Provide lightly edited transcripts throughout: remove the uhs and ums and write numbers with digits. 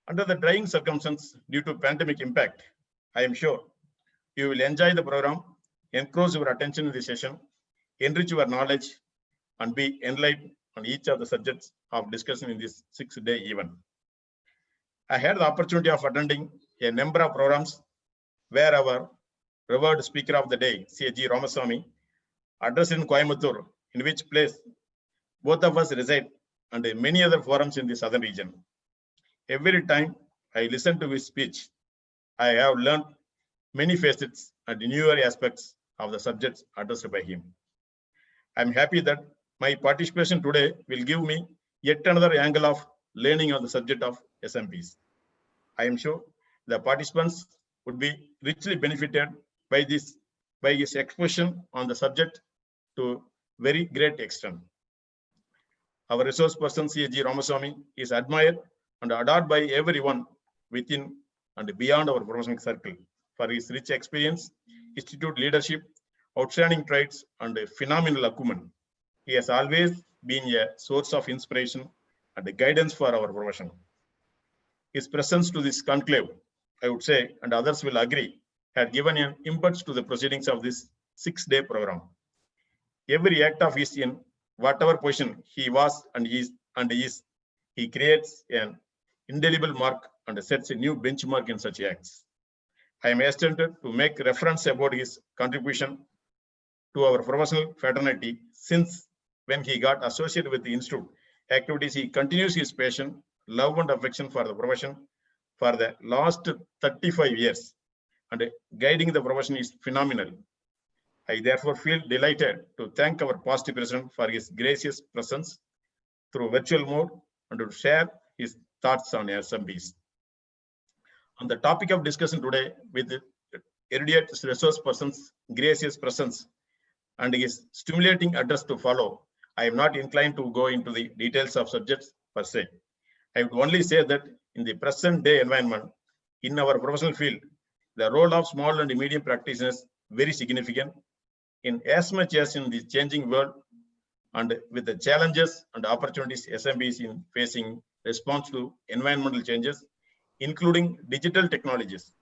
Under the trying circumstances due to pandemic impact, I am sure you will enjoy the program, engross your attention in the session, enrich your knowledge, and be enlightened on each of the subjects of discussion in this 6-day event. I had the opportunity of attending a number of programs where our revered speaker of the day, C.G. Ramaswamy, addressed in Coimbatore, in which place both of us reside, and many other forums in the southern region. Every time I listen to his speech, I have learned many facets and newer aspects of the subjects addressed by him. I am happy that my participation today will give me yet another angle of learning on the subject of SMPs. I am sure the participants would be richly benefited by his exposition on the subject to very great extent. Our resource person C.G. Ramaswamy is admired and adored by everyone within and beyond our professional circle for his rich experience, institute leadership, outstanding traits, and a phenomenal acumen. He has always been a source of inspiration and guidance for our profession. His presence to this conclave, I would say, and others will agree, had given an impetus to the proceedings of this 6-day program. Every act of his in whatever position he was and is, he creates an indelible mark and sets a new benchmark in such acts. I am esteemed to make reference about his contribution to our professional fraternity since when he got associated with the institute activities. He continues his passion, love, and affection for the profession for the last 35 years, and guiding the profession is phenomenal. I therefore feel delighted to thank our past president for his gracious presence through virtual mode and to share his thoughts on SMPs. On the topic of discussion today, with erudite resource person's gracious presence and his stimulating address to follow, I am not inclined to go into the details of subjects per se. I would only say that in the present day environment, in our professional field, the role of small and medium practitioners is very significant in as much as in the changing world and with the challenges and opportunities SMBs in facing response to environmental changes, including digital technologies,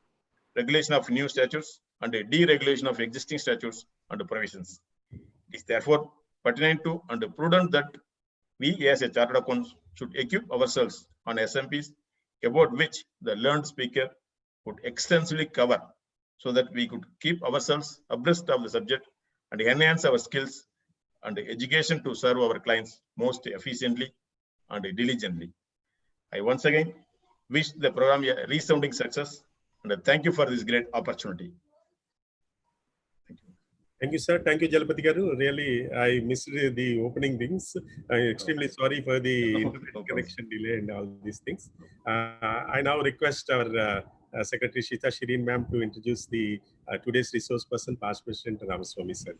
regulation of new statutes, and a deregulation of existing statutes and provisions. It is therefore pertinent to and prudent that we as a chartered accountants should equip ourselves on SMPs about which the learned speaker would extensively cover so that we could keep ourselves abreast of the subject and enhance our skills and education to serve our clients most efficiently and diligently. I once again wish the program a resounding success and thank you for this great opportunity. Thank you, sir. Thank you, Jalapati Garu. Really, I missed the opening things. I'm extremely sorry for the internet connection delay and all these things. I now request our Secretary Shita Shireen ma'am to introduce the today's resource person, past President Ramaswamy sir.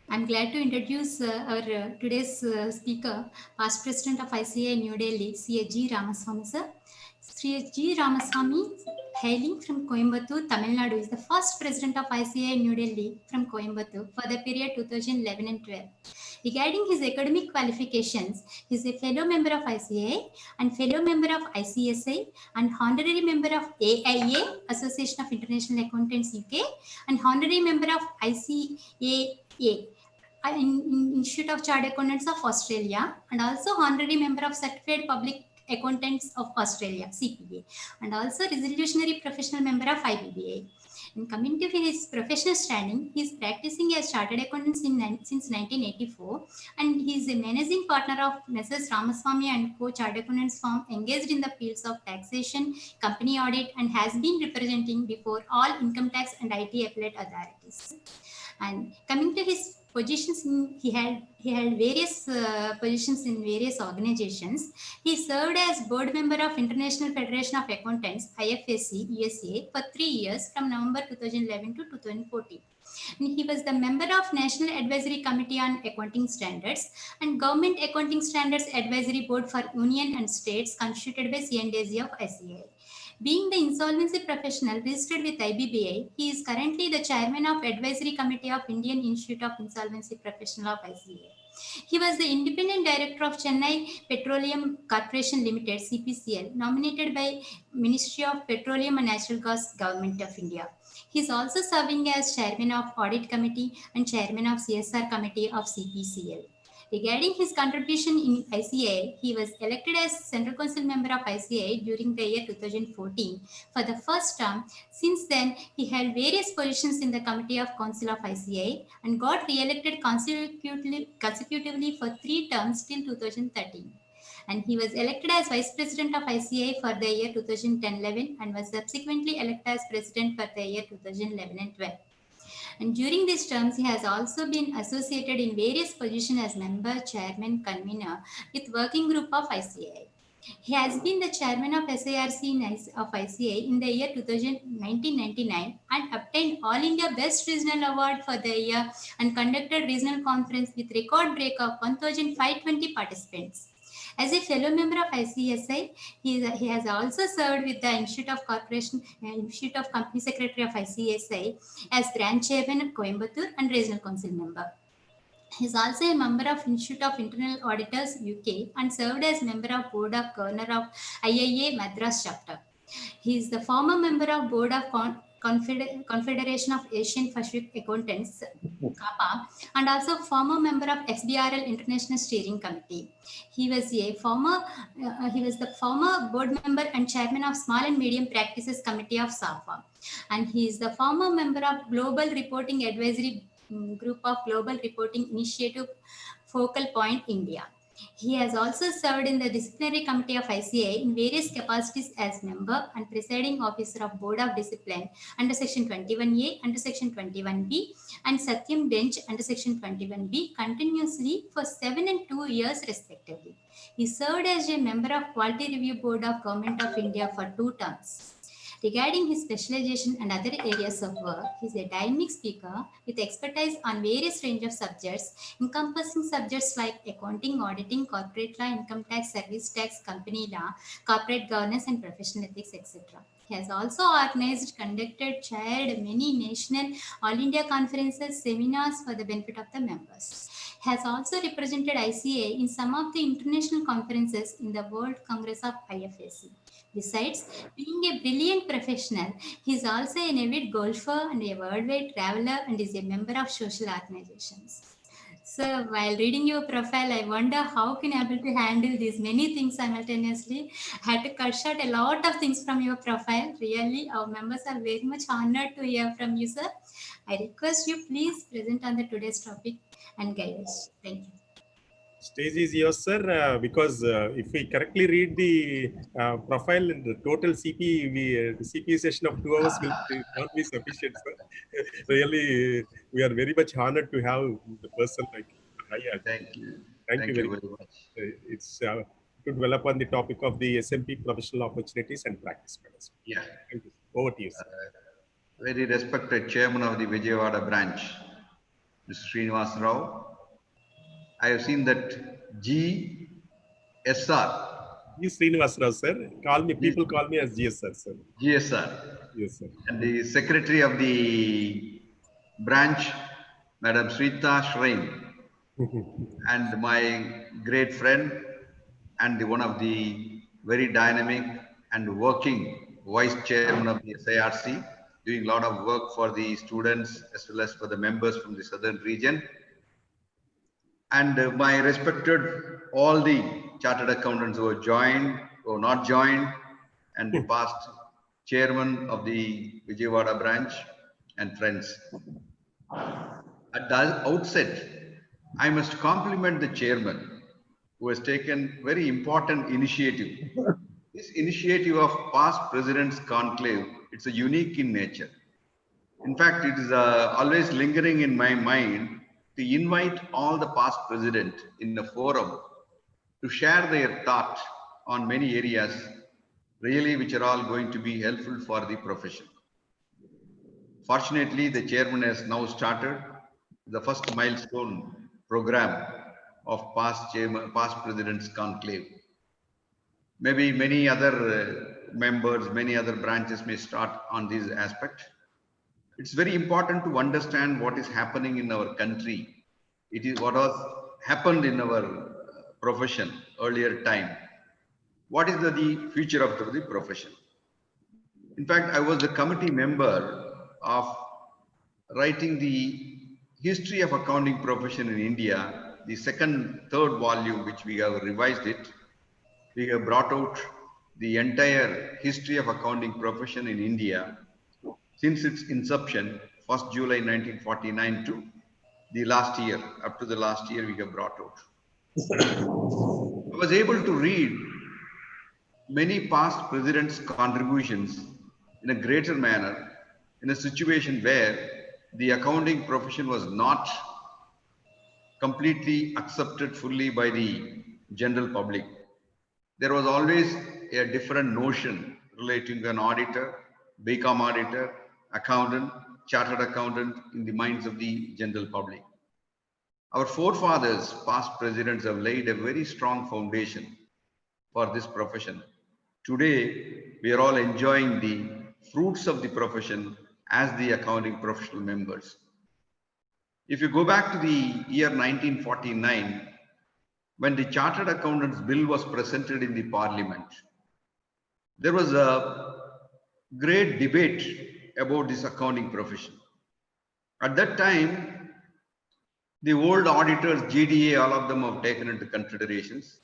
I'm glad to introduce our today's speaker, past President of ICA New Delhi, C.G. Ramaswamy sir. C.G. Ramaswamy, hailing from Coimbatore, Tamil Nadu, is the first President of ICA New Delhi from Coimbatore for the period 2011 and 12. Regarding his academic qualifications, he is a fellow member of ICA and fellow member of ICSI and honorary member of AIA, Association of International Accountants UK, and honorary member of ICAA, Institute of Chartered Accountants of Australia, and also honorary member of Certified Public Accountants of Australia, CPA, and also resolutionary professional member of IBBA. And coming to his professional standing, he is practicing as chartered accountant since 1984, and he is a managing partner of Messrs. Ramaswamy and Co. Chartered Accountants firm engaged in the fields of taxation, company audit, and has been representing before all income tax and IT appellate authorities. And coming to his positions, he held various positions in various organizations. He served as board member of International Federation of Accountants, IFSC, USA, for 3 years from November 2011 to 2014. And he was the member of National Advisory Committee on Accounting Standards and Government Accounting Standards Advisory Board for Union and States constituted by CNDZ of ICA. Being the insolvency professional registered with IBBI, he is currently the chairman of Advisory Committee of Indian Institute of Insolvency Professional of ICAI. He was the independent director of Chennai Petroleum Corporation Limited (CPCL), nominated by Ministry of Petroleum and Natural Gas, Government of India. He is also serving as chairman of Audit Committee and chairman of CSR Committee of CPCL. Regarding his contribution in ICAI, he was elected as Central Council member of ICAI during the year 2014 for the first term. Since then, he held various positions in the Committee of Council of ICAI and got re-elected consecutively for 3 terms till 2013. And he was elected as Vice President of ICAI for the year 2010-11 and was subsequently elected as President for the year 2011 and 12. And during these terms, he has also been associated in various positions as member, chairman, convener with working group of ICAI. He has been the chairman of SIRC of ICAI in the year 1999 and obtained All India Best Regional Award for the year and conducted regional conference with record break of 1,520 participants. As a fellow member of ICSI, he has also served with the Institute of Company Secretary of ICSI as branch chairman at Coimbatore and regional council member. He is also a member of Institute of Internal Auditors UK and served as member of Board of Governor of IIA Madras chapter. He is the former member of Board of Confederation of Asian Pacific Accountants (CAPA) and also former member of SBRL International Steering Committee. He was the former board member and chairman of Small and Medium Practices Committee of SAFA, and he is the former member of Global Reporting Advisory Group of Global Reporting Initiative Focal Point India. He has also served in the disciplinary committee of ICAI in various capacities as member and presiding officer of Board of Discipline under Section 21A, under Section 21B, and Satyam Bench under Section 21B continuously for 7 and 2 years respectively. He served as a member of Quality Review Board of Government of India for 2 terms. Regarding his specialization and other areas of work, he is a dynamic speaker with expertise on various range of subjects, encompassing subjects like accounting, auditing, corporate law, income tax, service tax, company law, corporate governance, and professional ethics, etc. He has also organized, conducted, chaired many national all India conferences, seminars for the benefit of the members. He has also represented ICAI in some of the international conferences in the World Congress of IFSC. Besides being a brilliant professional, he is also an avid golfer and a worldwide traveler and is a member of social organizations. So while reading your profile, I wonder how can you able to handle these many things simultaneously. I had to cut short a lot of things from your profile. Really, our members are very much honored to hear from you, sir. I request you please present on the today's topic and guide us. Thank you. Stage is yours, sir, because if we correctly read the profile, the total CP session of 2 hours will not be sufficient, sir. Really, we are very much honored to have the person like you. Thank you. Thank you very much. It's to develop on the topic of the SMP professional opportunities and practice. Yeah. Thank you. Over to you, sir. Very respected chairman of the Vijayawada branch, Mr. Srinivas Rao. I have seen that GSR. G. Srinivas Rao, sir. People call me as GSR, sir. GSR. Yes, sir. And the secretary of the branch, Madam Srita Shrine. And my great friend and one of the very dynamic and working vice chairman of the SIRC, doing a lot of work for the students as well as for the members from the southern region. And my respected all the chartered accountants who have joined or not joined, and the past chairman of the Vijayawada branch and friends. At the outset, I must compliment the chairman who has taken very important initiative. This initiative of past presidents conclave, it's a unique in nature. In fact, it is always lingering in my mind to invite all the past presidents in a forum to share their thought on many areas, really, which are all going to be helpful for the profession. Fortunately, the chairman has now started the first milestone program of past presidents conclave. Maybe many other members, many other branches may start on this aspect. It's very important to understand what is happening in our country. It is what has happened in our profession earlier time. What is the future of the profession? In fact, I was the committee member of writing the history of accounting profession in India, the third volume, which we have revised it. We have brought out the entire history of accounting profession in India since its inception, 1st July 1949 to the last year, up to the last year we have brought out. I was able to read many past presidents' contributions in a greater manner in a situation where the accounting profession was not completely accepted fully by the general public. There was always a different notion relating to an auditor, BCom auditor, accountant, chartered accountant in the minds of the general public. Our forefathers, past presidents, have laid a very strong foundation for this profession. Today, we are all enjoying the fruits of the profession as the accounting professional members. If you go back to the year 1949, when the Chartered Accountants Bill was presented in the Parliament, there was a great debate about this accounting profession. At that time, the old auditors, GDA, all of them have taken into considerations.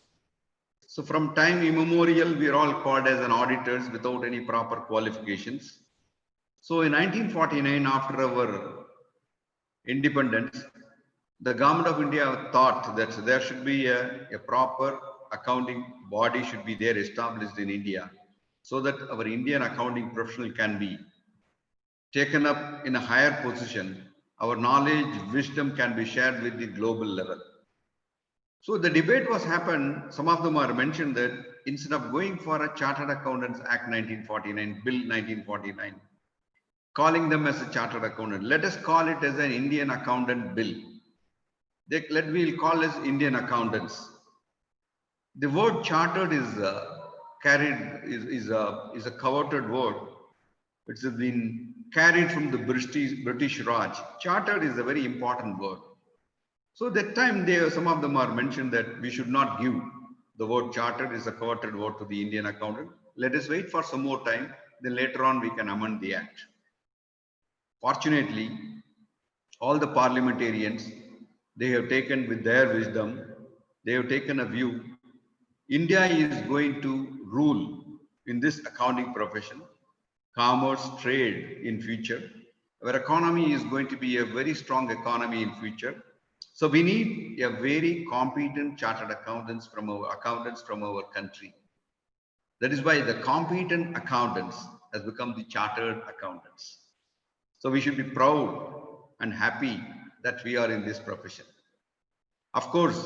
So from time immemorial, we are all called as an auditors without any proper qualifications. So in 1949, after our independence, the government of India thought that there should be a proper accounting body should be there established in India so that our Indian accounting professional can be taken up in a higher position. Our knowledge, wisdom can be shared with the global level. So the debate was happened. Some of them are mentioned that instead of going for a Chartered Accountants Act 1949, Bill 1949, calling them as a chartered accountant, let us call it as an Indian Accountant Bill. We'll call as Indian accountants. The word chartered is a coveted word. It's been carried from the British Raj. Chartered is a very important word. So that time some of them are mentioned that we should not give the word chartered is a coveted word to the Indian accountant. Let us wait for some more time. Then later on we can amend the act. Fortunately, all the parliamentarians, they have taken with their wisdom, they have taken a view. India is going to rule in this accounting profession, commerce, trade in future. Our economy is going to be a very strong economy in future. So we need a very competent chartered accountants from our country. That is why the competent accountants has become the chartered accountants. So we should be proud and happy that we are in this profession. Of course,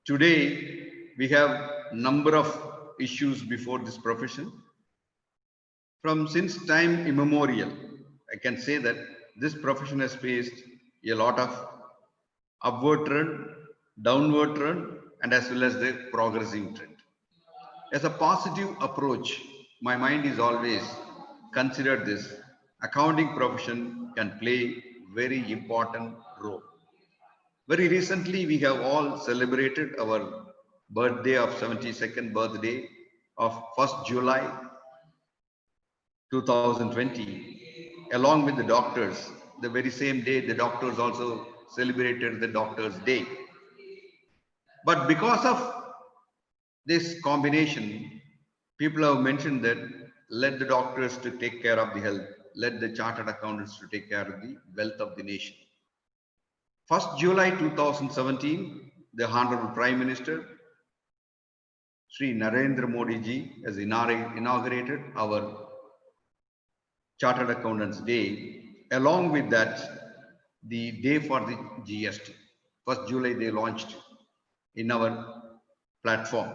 today we have number of issues before this profession. Since time immemorial, I can say that this profession has faced a lot of upward trend, downward trend, and as well as the progressing trend. As a positive approach, my mind is always considered this accounting profession can play very important role. Very recently, we have all celebrated our birthday of 72nd birthday of 1st July 2020, along with the doctors. The very same day, the doctors also celebrated the Doctors' Day. But because of this combination, people have mentioned that let the doctors to take care of the health, let the chartered accountants to take care of the wealth of the nation. 1st July 2017, the Honorable Prime Minister, Sri Narendra Modi ji, has inaugurated our Chartered Accountants Day. Along with that, the day for the GST. 1st July, they launched in our platform.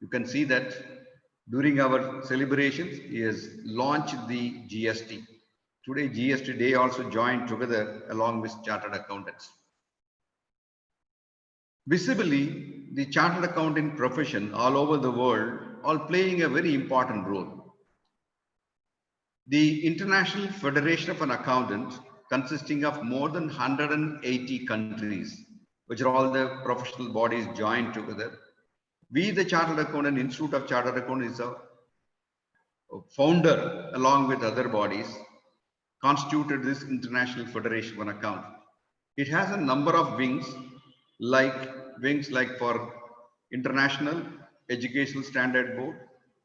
You can see that during our celebrations, he has launched the GST. Today, GST Day also joined together along with Chartered Accountants. Visibly, the chartered accounting profession all over the world are playing a very important role. The International Federation of an Accountant, consisting of more than 180 countries, which are all the professional bodies joined together. We, the Chartered Accountant Institute of Chartered Accountants, is a founder along with other bodies, constituted this International Federation of an Accountant. It has a number of wings like for International Educational Standard Board,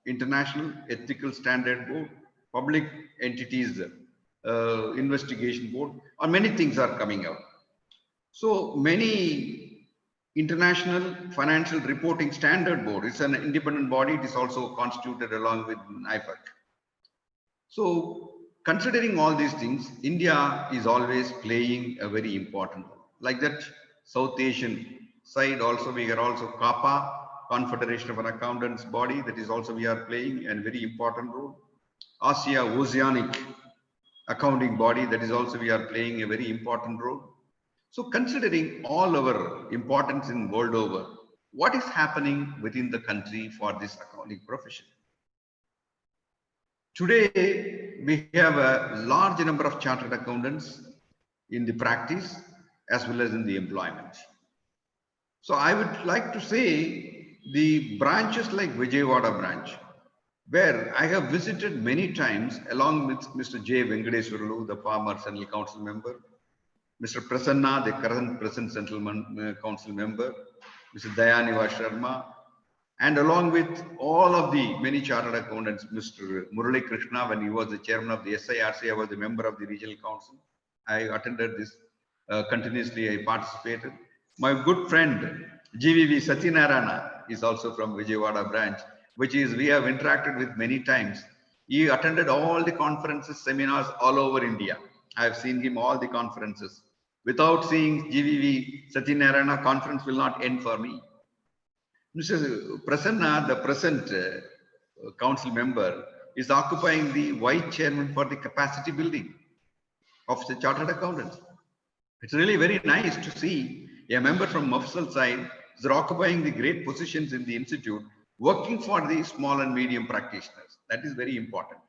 International Ethical Standard Board, Public Entities Investigation Board, or many things are coming out. So many International Financial Reporting Standard Board, it's an independent body, it is also constituted along with NIFAC. So considering all these things, India is always playing a very important role. Like that South Asian side also, we are also CAPA, Confederation of an Accountants body, that is also we are playing a very important role. Asia Oceanic accounting body, that is also we are playing a very important role. So considering all our importance in world over, what is happening within the country for this accounting profession? Today, we have a large number of chartered accountants in the practice as well as in the employment. So I would like to say the branches like Vijayawada branch, where I have visited many times along with Mr. J. Venkateswarlu, the former Central Council member, Mr. Prasanna, the current present Central Council member, Mr. Dayaniva Sharma, and along with all of the many chartered accountants, Mr. Murali Krishna, when he was the chairman of the SIRC, I was a member of the regional council. I attended this continuously, I participated. My good friend, GVV Satyanarayana, is also from Vijayawada branch, which is, we have interacted with many times. He attended all the conferences, seminars all over India. I have seen him all the conferences. Without seeing GVV Satyanarayana, conference will not end for me. Mr. Prasanna, the present council member, is occupying the vice chairman for the capacity building of the chartered accountants. It's really very nice to see a member from Mafsal side is occupying the great positions in the institute, working for the small and medium practitioners. That is very important.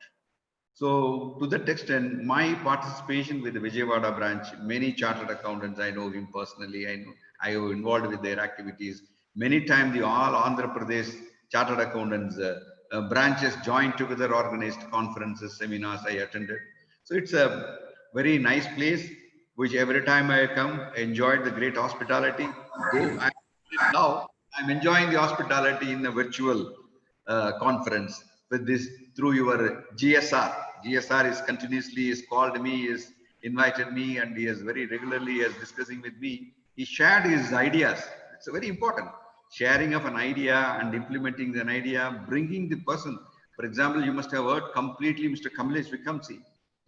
So to that extent, my participation with the Vijayawada branch, many chartered accountants, I know him personally, I am involved with their activities. Many times the all Andhra Pradesh chartered accountants branches joined together, organized conferences, seminars I attended. So it's a very nice place, which every time I come, I enjoyed the great hospitality. Now I'm enjoying the hospitality in a virtual conference with this through your GSR. GSR is continuously is called me, is invited me, and he is very regularly is discussing with me. He shared his ideas. It's very important. Sharing of an idea and implementing an idea, bringing the person. For example, you must have heard completely Mr. Kamlesh Vikamsi,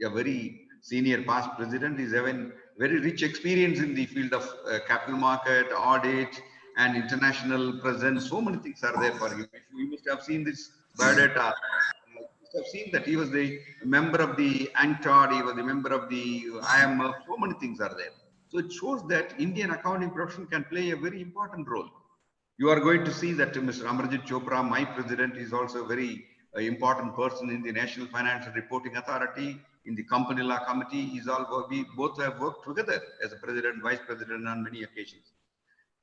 a very senior past president, is having very rich experience in the field of capital market, audit, and international presence. So many things are there for you. You must have seen this biodata. You must have seen that he was the member of the ANCTAD, he was the member of the IMF. So many things are there. So it shows that Indian accounting profession can play a very important role. You are going to see that Mr. Amarjit Chopra, my president, is also a very important person in the National Financial Reporting Authority, in the Company Law Committee. We both have worked together as a president, vice president on many occasions.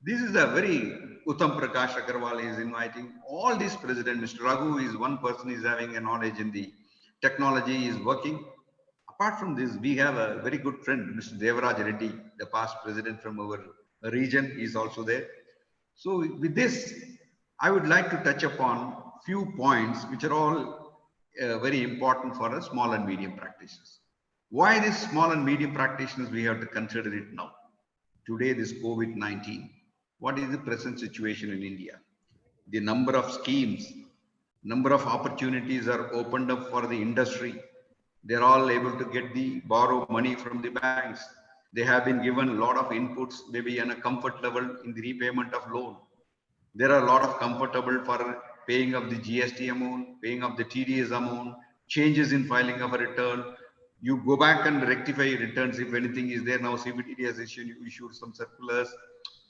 This is a very, Uttam Prakash Agarwal is inviting all these presidents. Mr. Raghu is one person is having a knowledge in the technology, is working. Apart from this, we have a very good friend, Mr. Devaraj Reddy, the past president from our region, is also there. So with this, I would like to touch upon few points which are all very important for us small and medium practitioners. Why these small and medium practitioners we have to consider it now? Today, this COVID-19, what is the present situation in India? The number of schemes, number of opportunities are opened up for the industry. They're all able to get the borrow money from the banks. They have been given a lot of inputs, maybe on a comfort level in the repayment of loan. There are a lot of comfortable for paying of the GST amount, paying of the TDS amount, changes in filing of a return. You go back and rectify returns if anything is there. Now CBDT has issued some circulars.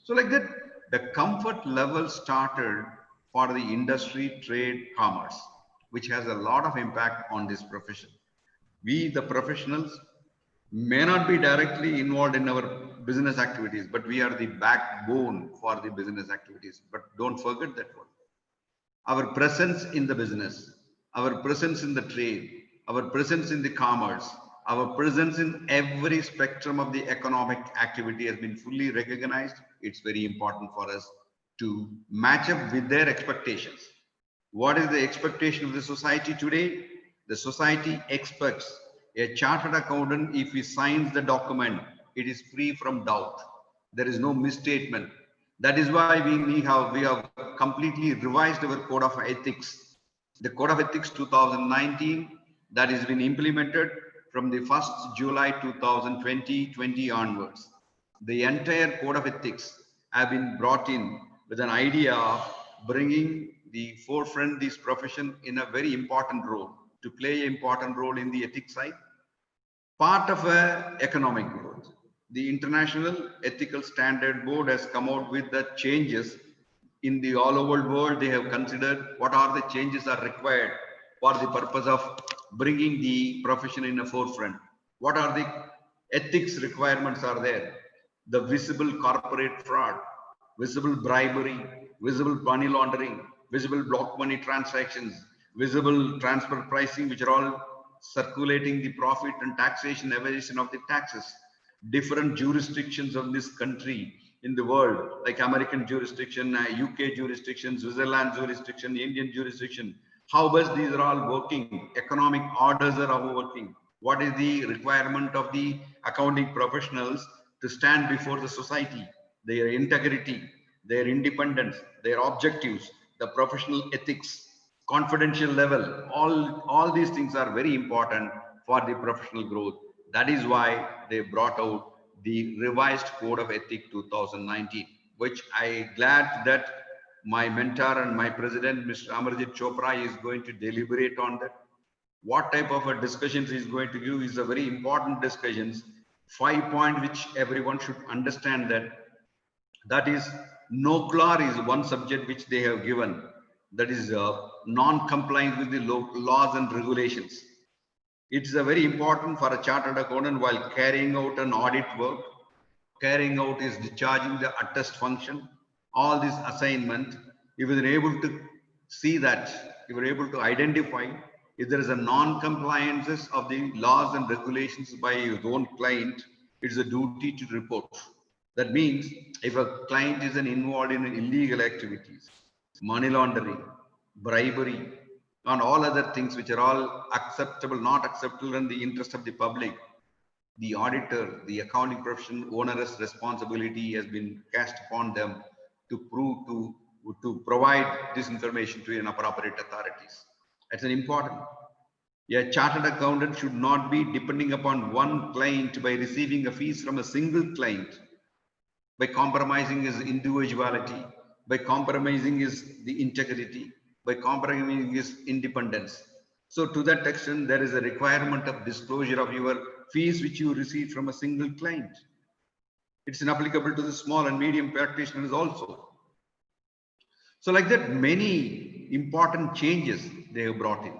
So like that, the comfort level started for the industry, trade, commerce, which has a lot of impact on this profession. We, the professionals, may not be directly involved in our business activities, but we are the backbone for the business activities. But don't forget that one. Our presence in the business, our presence in the trade, our presence in the commerce, our presence in every spectrum of the economic activity has been fully recognized. It's very important for us to match up with their expectations. What is the expectation of the society today? The society expects a chartered accountant, if he signs the document, it is free from doubt. There is no misstatement. That is why we have completely revised our code of ethics. The code of ethics 2019 that has been implemented from the 1st July 2020 onwards. The entire code of ethics have been brought in with an idea of bringing the forefront this profession in a very important role, to play an important role in the ethics side, part of economic growth. The International Ethical Standard Board has come out with the changes in the all over world. They have considered what are the changes are required for the purpose of bringing the profession in the forefront. What are the ethics requirements are there? The visible corporate fraud, visible bribery, visible money laundering, visible block money transactions, visible transfer pricing, which are all circulating the profit and taxation, evasion of the taxes. Different jurisdictions of this country in the world, like American jurisdiction, UK jurisdiction, Switzerland jurisdiction, Indian jurisdiction, how best these are all working, economic orders are all working. What is the requirement of the accounting professionals to stand before the society, their integrity, their independence, their objectives, the professional ethics, confidential level, all these things are very important for the professional growth. That is why they brought out the revised code of ethics 2019, which I glad that my mentor and my president, Mr. Amarjit Chopra, is going to deliberate on that. What type of a discussions he is going to give is a very important discussions. 5 points which everyone should understand that is NOCLAR is one subject which they have given. That is non-compliance with the laws and regulations. It's very important for a chartered accountant while carrying out an audit work, carrying out is discharging the attest function, all this assignment. If you are able to see that, if you are able to identify if there is a non-compliances of the laws and regulations by your own client, it's a duty to report. That means if a client is involved in illegal activities, money laundering, bribery, and all other things which are all acceptable, not acceptable in the interest of the public, the auditor, the accounting profession onerous responsibility has been cast upon them to prove to provide this information to an appropriate authorities. It's an important. A chartered accountant should not be depending upon one client by receiving a fees from a single client, by compromising his individuality, by compromising the integrity, by compromising his independence. So to that extent, there is a requirement of disclosure of your fees which you receive from a single client. It's inapplicable to the small and medium practitioners also. So like that, many important changes they have brought in.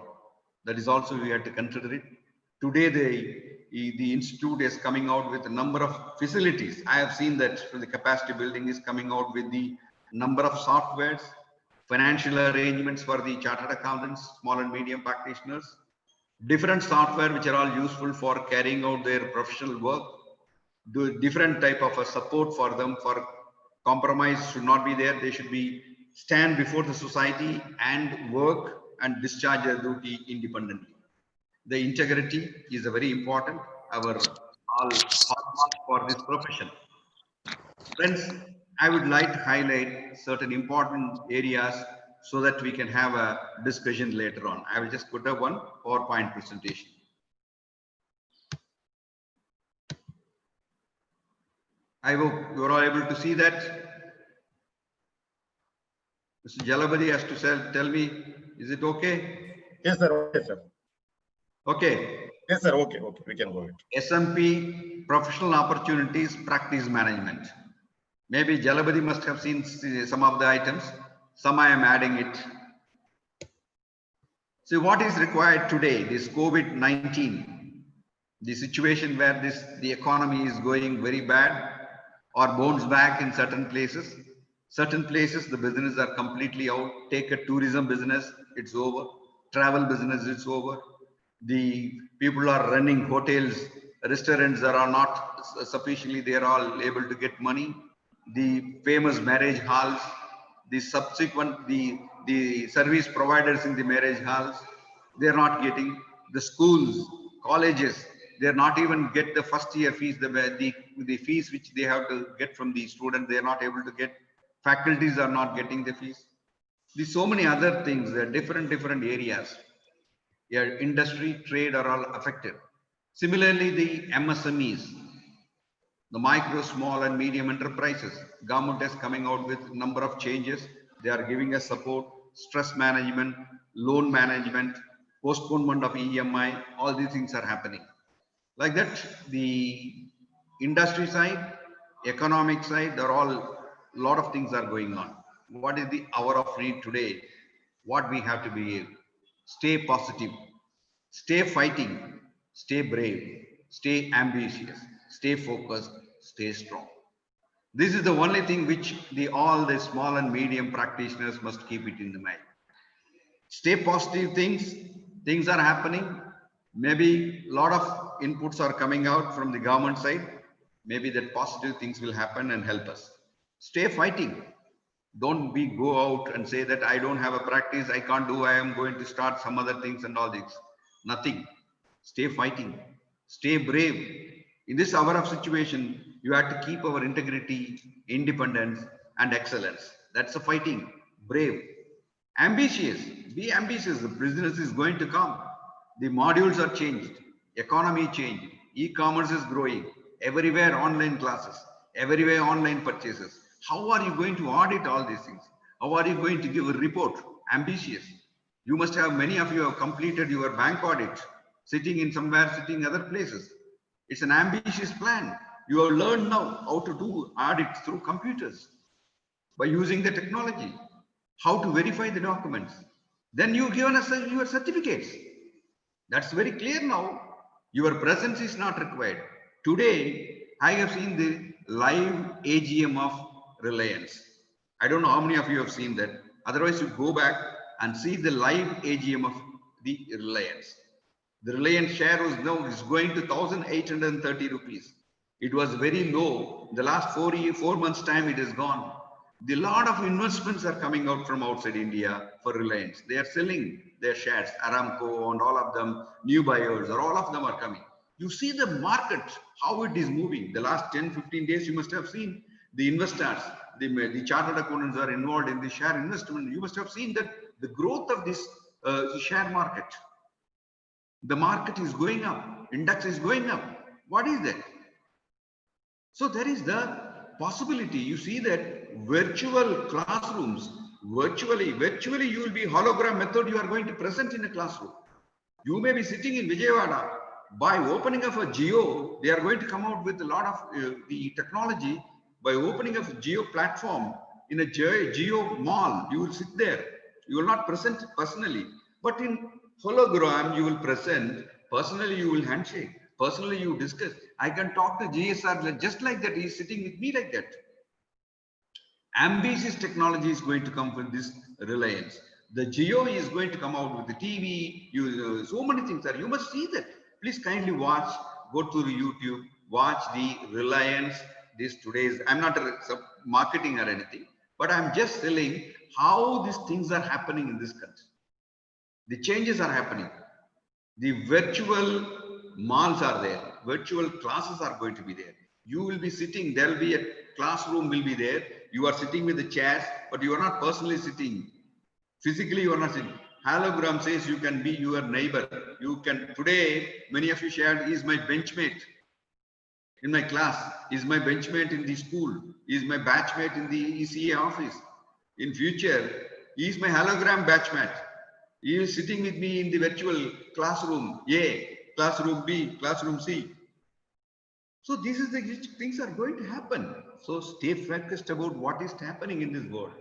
That is also we have to consider it. Today, the institute is coming out with a number of facilities. I have seen that the capacity building is coming out with the number of softwares, financial arrangements for the chartered accountants, small and medium practitioners, different software which are all useful for carrying out their professional work, do different type of a support for them. For compromise should not be there. They should be stand before the society and work and discharge their duty independently. The integrity is a very important, our hallmark for this profession. Friends, I would like to highlight certain important areas so that we can have a discussion later on. I will just put up one PowerPoint presentation. I hope you are all able to see that. Mr. Jalabadi has to tell me, is it okay? Yes, sir. Okay, sir. Okay. Yes, sir. Okay. Okay. We can go ahead. SMP professional opportunities practice management. Maybe Jalabadi must have seen some of the items. Some I am adding it. So what is required today? This COVID-19 The situation where the economy is going very bad or bounce back in certain places. Certain places, the business are completely out. Take a tourism business, it's over. Travel business, it's over. The people are running hotels, restaurants that are not sufficiently, they are all able to get money. The famous marriage halls, the subsequent, the service providers in the marriage halls, they are not getting. The schools, colleges, they are not even get the first year fees, the fees which they have to get from the student, they are not able to get. Faculties are not getting the fees. There's so many other things, there are different areas. Yeah, industry, trade are all affected. Similarly, the MSMEs, the micro, small and medium enterprises, government is coming out with a number of changes. They are giving us support, stress management, loan management, postponement of EMI, all these things are happening. Like that, the industry side, economic side, there are all a lot of things are going on. What is the hour of need today? What we have to be? Stay positive, stay fighting, stay brave, stay ambitious, stay focused, stay strong. This is the only thing which all the small and medium practitioners must keep it in the mind. Stay positive, things are happening. Maybe a lot of inputs are coming out from the government side. Maybe that positive things will happen and help us. Stay fighting. Don't go out and say that I don't have a practice, I can't do, I am going to start some other things and all this. Nothing. Stay fighting. Stay brave. In this hour of situation, you have to keep our integrity, independence, and excellence. That's a fighting. Brave. Ambitious. Be ambitious. The business is going to come. The modules are changed. Economy changed. E-commerce is growing. Everywhere online classes. Everywhere online purchases. How are you going to audit all these things? How are you going to give a report? Ambitious. You must have, many of you have completed your bank audit, sitting other places. It's an ambitious plan. You have learned now how to do audits through computers by using the technology, how to verify the documents. Then you given us your certificates. That's very clear now. Your presence is not required. Today, I have seen the live AGM of Reliance. I don't know how many of you have seen that. Otherwise, you go back and see the live AGM of the Reliance. The Reliance share was now is going to 1,830 rupees. It was very low. The last 4 months time, it is gone. The lot of investments are coming out from outside India for Reliance. They are selling their shares, Aramco and all of them, new buyers, or all of them are coming. You see the market, how it is moving. The last 10-15 days, you must have seen the investors, the chartered accountants are involved in the share investment. You must have seen that the growth of this share market. The market is going up, index is going up. What is that? So there is the possibility. You see that virtual classrooms, virtually you will be hologram method. You are going to present in a classroom. You may be sitting in Vijayawada. By opening of a geo, they are going to come out with a lot of the technology. By opening of a geo platform in a geo mall, you will sit there. You will not present personally, but in hologram, you will present personally. You will handshake personally. You discuss. I can talk to GSR just like that. He is sitting with me like that. Ambitious technology is going to come with this Reliance. The Geo is going to come out with the TV. So many things are. You must see that. Please kindly watch. Go to the YouTube. Watch the Reliance. This today's. I'm not marketing or anything, but I'm just telling how these things are happening in this country. The changes are happening. The virtual malls are there. Virtual classes are going to be there. You will be sitting. There will be a classroom. Will be there. You are sitting with the chairs, but you are not personally sitting. Physically, you are not sitting. Hologram says you can be your neighbor. You can. Today, many of you shared. He is my benchmate in my class. He is my benchmate in the school. He is my batchmate in the ECA office. In future, he is my hologram batchmate. He is sitting with me in the virtual classroom A, classroom B, classroom C. So this is the things are going to happen. So stay focused about what is happening in this world.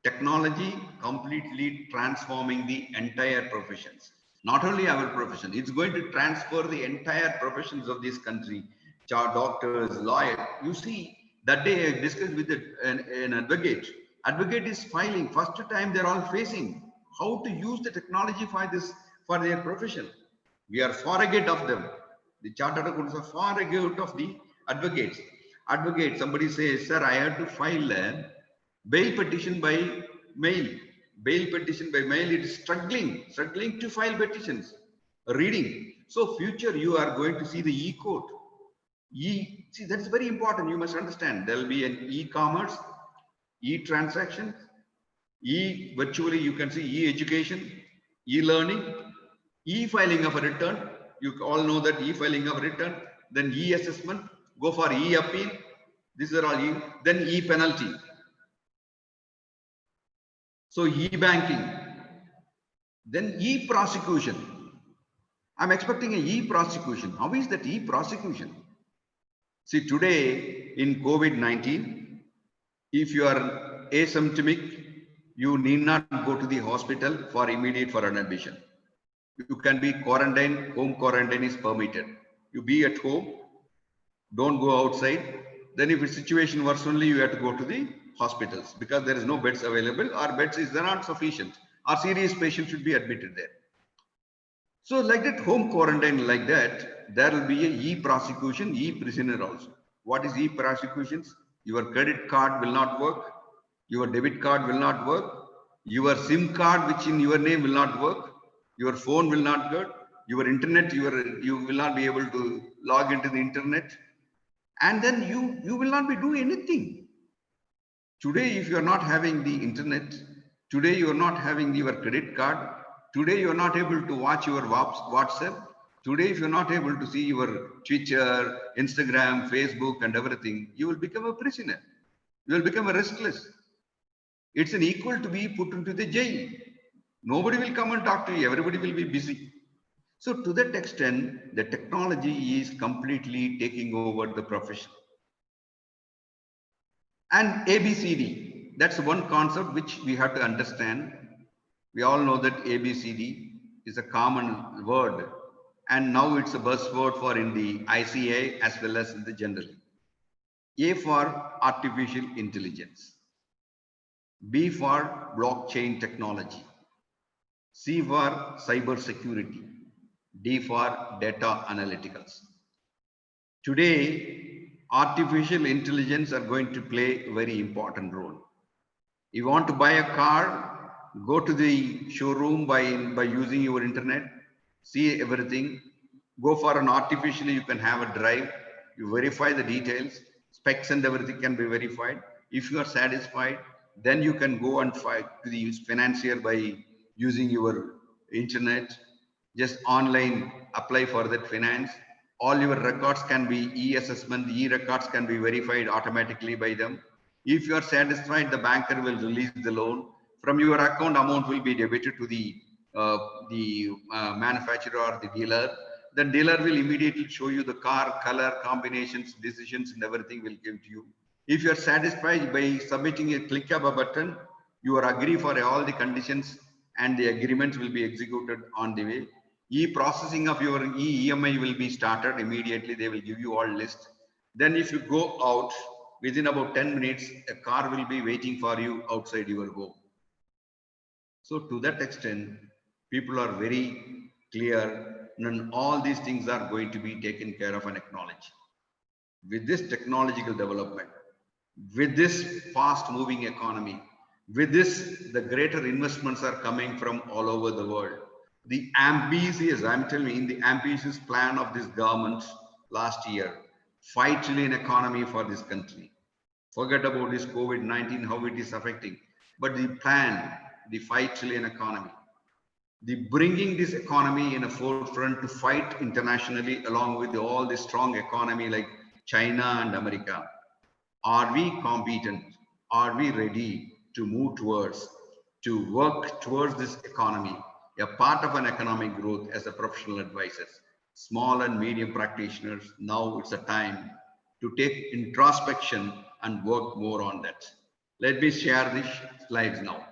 Technology completely transforming the entire professions. Not only our profession, it's going to transfer the entire professions of this country. Doctors, lawyers. You see, that day I discussed with an advocate. Advocate is filing. First time they're all facing how to use the technology for this, for their profession. We are far ahead of them. The chartered accountants are far ahead of the advocates. Advocate, somebody says, sir, I had to file a bail petition by mail. Bail petition by mail, it is struggling to file petitions. Reading. So future, you are going to see the e-court. See, that's very important. You must understand. There will be an e-commerce, e-transaction, virtually you can see e-education, e-learning, e-filing of a return. You all know that e-filing of return, then e-assessment, go for e-appeal. These are all then e-penalty. So e-banking, then e-prosecution. I'm expecting a e-prosecution. How is that e-prosecution? See, today in COVID-19, if you are asymptomatic, you need not go to the hospital for immediate for an admission. You can be quarantined, home quarantine is permitted. You be at home, don't go outside. Then if the situation worse only, you have to go to the hospitals because there is no beds available or beds is not sufficient or serious patients should be admitted there. So like that home quarantine like that, there will be a e-prosecution, e-prisoner also. What is e-prosecutions? Your credit card will not work. Your debit card will not work. Your SIM card, which in your name will not work. Your phone will not work. Your internet, you will not be able to log into the internet. And then you will not be doing anything. Today, if you are not having the internet, today you are not having your credit card, today you are not able to watch your WhatsApp, today if you are not able to see your Twitter, Instagram, Facebook and everything, you will become a prisoner. You will become a restless. It's an equal to be put into the jail. Nobody will come and talk to you. Everybody will be busy. So to that extent, the technology is completely taking over the profession. And ABCD, that's one concept which we have to understand. We all know that ABCD is a common word. And now it's a buzzword for in the ICA as well as in the general. A for artificial intelligence. B for blockchain technology. C for cyber security. D for data analyticals. Today, artificial intelligence are going to play a very important role. You want to buy a car, go to the showroom by using your internet, see everything, go for an artificially, you can have a drive, you verify the details, specs and everything can be verified. If you are satisfied, then you can go and fight to the financier by using your internet, just online apply for that finance. All your records can be e-assessment, e-records can be verified automatically by them. If you are satisfied, the banker will release the loan. From your account, amount will be debited to the manufacturer or the dealer. The dealer will immediately show you the car, color, combinations, decisions, and everything will give to you. If you are satisfied by submitting a click of a button, you are agree for all the conditions and the agreements will be executed on the way. E-processing of your EMI will be started immediately. They will give you all list. Then if you go out, within about 10 minutes, a car will be waiting for you outside your home. So to that extent, people are very clear and all these things are going to be taken care of and acknowledged. With this technological development, with this fast moving economy, with this, the greater investments are coming from all over the world. The ambitious, I'm telling you, in the ambitious plan of this government last year, 5 trillion economy for this country. Forget about this COVID-19, how it is affecting, but the plan, the 5 trillion economy, the bringing this economy in a forefront to fight internationally along with all the strong economy like China and America. Are we competent? Are we ready to move towards, to work towards this economy? A part of an economic growth as a professional advisors, small and medium practitioners, now it's a time to take introspection and work more on that. Let me share these slides now.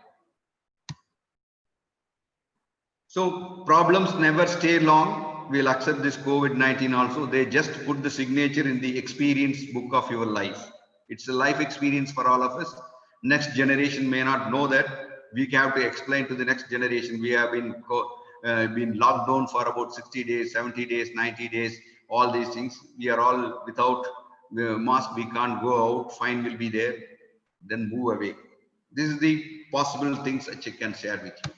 So problems never stay long. We'll accept this COVID-19 also. They just put the signature in the experience book of your life. It's a life experience for all of us. Next generation may not know that. We have to explain to the next generation. We have been locked down for about 60 days, 70 days, 90 days, all these things. We are all without mask. We can't go out. Fine will be there. Then move away. This is the possible things I can share with you.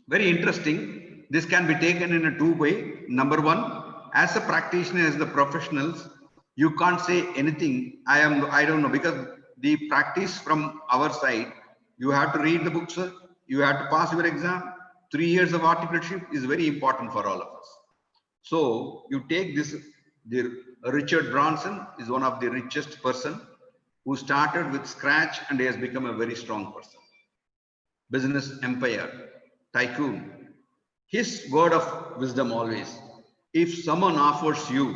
Very interesting. This can be taken in a two-way. Number one, as a practitioner, as the professionals, you can't say anything. I don't know, because the practice from our side, you have to read the books, you have to pass your exam. 3 years of articleship is very important for all of us. So you take this, Richard Branson is one of the richest person who started with scratch and has become a very strong person. Business empire, tycoon. His word of wisdom always, if someone offers you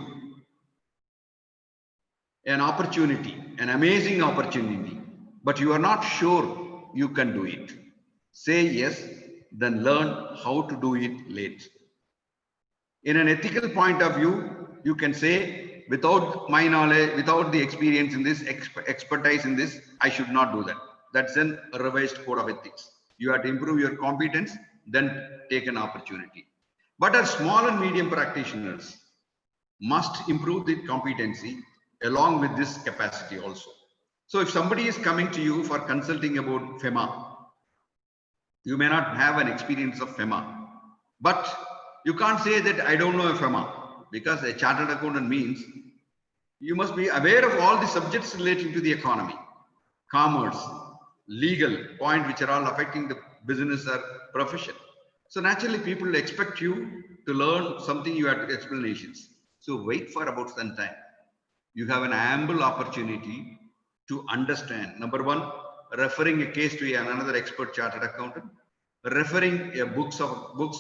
an opportunity, an amazing opportunity, but you are not sure you can do it, say yes, then learn how to do it late. In an ethical point of view, you can say, without my knowledge, without the experience in this, expertise in this, I should not do that. That's a revised code of ethics. You have to improve your competence, then take an opportunity. But as small and medium practitioners must improve the competency along with this capacity also. So if somebody is coming to you for consulting about FEMA, you may not have an experience of FEMA, but you can't say that I don't know a FEMA, because a chartered accountant means you must be aware of all the subjects relating to the economy, commerce, legal point, which are all affecting the business or profession. So naturally people expect you to learn something, you have explanations. So wait for about some time. You have an ample opportunity to understand. Number one, referring a case to another expert chartered accountant, referring a books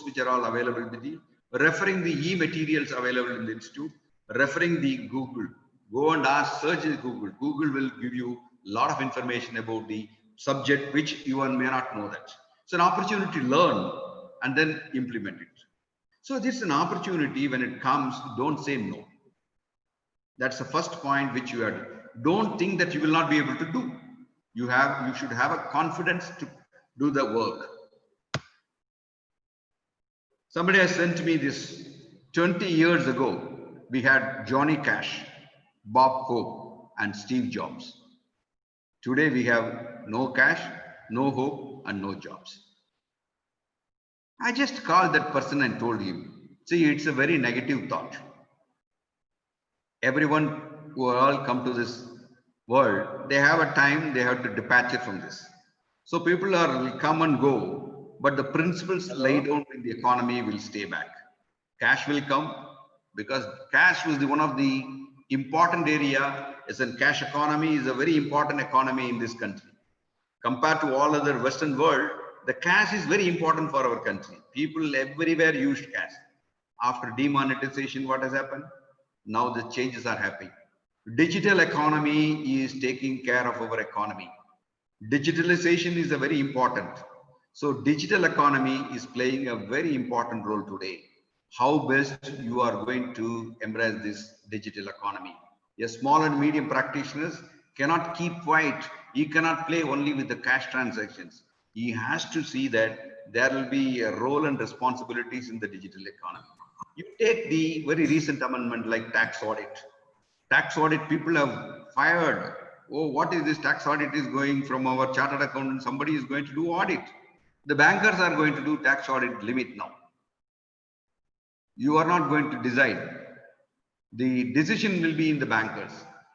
which are all available with you, referring the e-materials available in the institute, referring the Google. Go and ask, search in Google. Google will give you a lot of information about the subject which you may not know that. It's an opportunity to learn and then implement it. So this is an opportunity. When it comes, don't say no. That's the first point which you have. Don't think that you will not be able to do. You should have a confidence to do the work. Somebody has sent me this. 20 years ago, we had Johnny Cash, Bob Hope, and Steve Jobs. Today we have no Cash, no Hope, and no Jobs. I just called that person and told him, see, it's a very negative thought. Everyone who all come to this world, they have a time, they have to departure from this. So people will come and go, but the principles laid down in the economy will stay back. Cash will come, because cash was one of the important area. As a cash economy is a very important economy in this country. Compared to all other Western world, the cash is very important for our country. People everywhere used cash. After demonetization, what has happened? Now the changes are happening. Digital economy is taking care of our economy. Digitalization is a very important. So digital economy is playing a very important role today. How best you are going to embrace this digital economy. A small and medium practitioners cannot keep quiet. He cannot play only with the cash transactions. He has to see that there will be a role and responsibilities in the digital economy. You take the very recent amendment like tax audit. Tax audit, people have fired. Oh, what is this tax audit is going from our chartered accountant? Somebody is going to do audit. The bankers are going to do tax audit limit now. You are not going to decide. The decision will be in the bankers.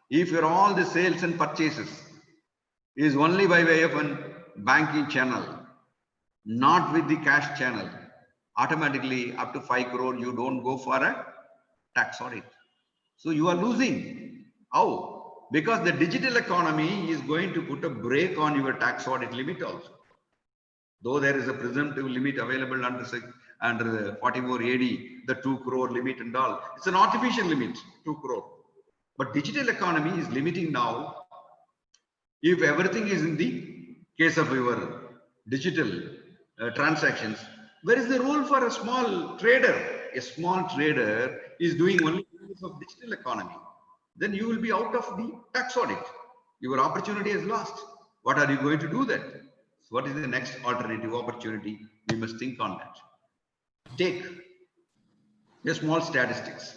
If your all the sales and purchases is only by way of a banking channel, not with the cash channel, automatically up to 5 crore, you don't go for a tax audit. So you are losing. How? Because the digital economy is going to put a brake on your tax audit limit also. Though there is a presumptive limit available under the 44 AD, the 2 crore limit and all. It's an artificial limit, 2 crore. But digital economy is limiting now. If everything is in the case of your digital transactions, where is the role for a small trader? A small trader is doing only use of digital economy. Then you will be out of the tax audit. Your opportunity is lost. What are you going to do then? So what is the next alternative opportunity? We must think on that. Take a small statistics.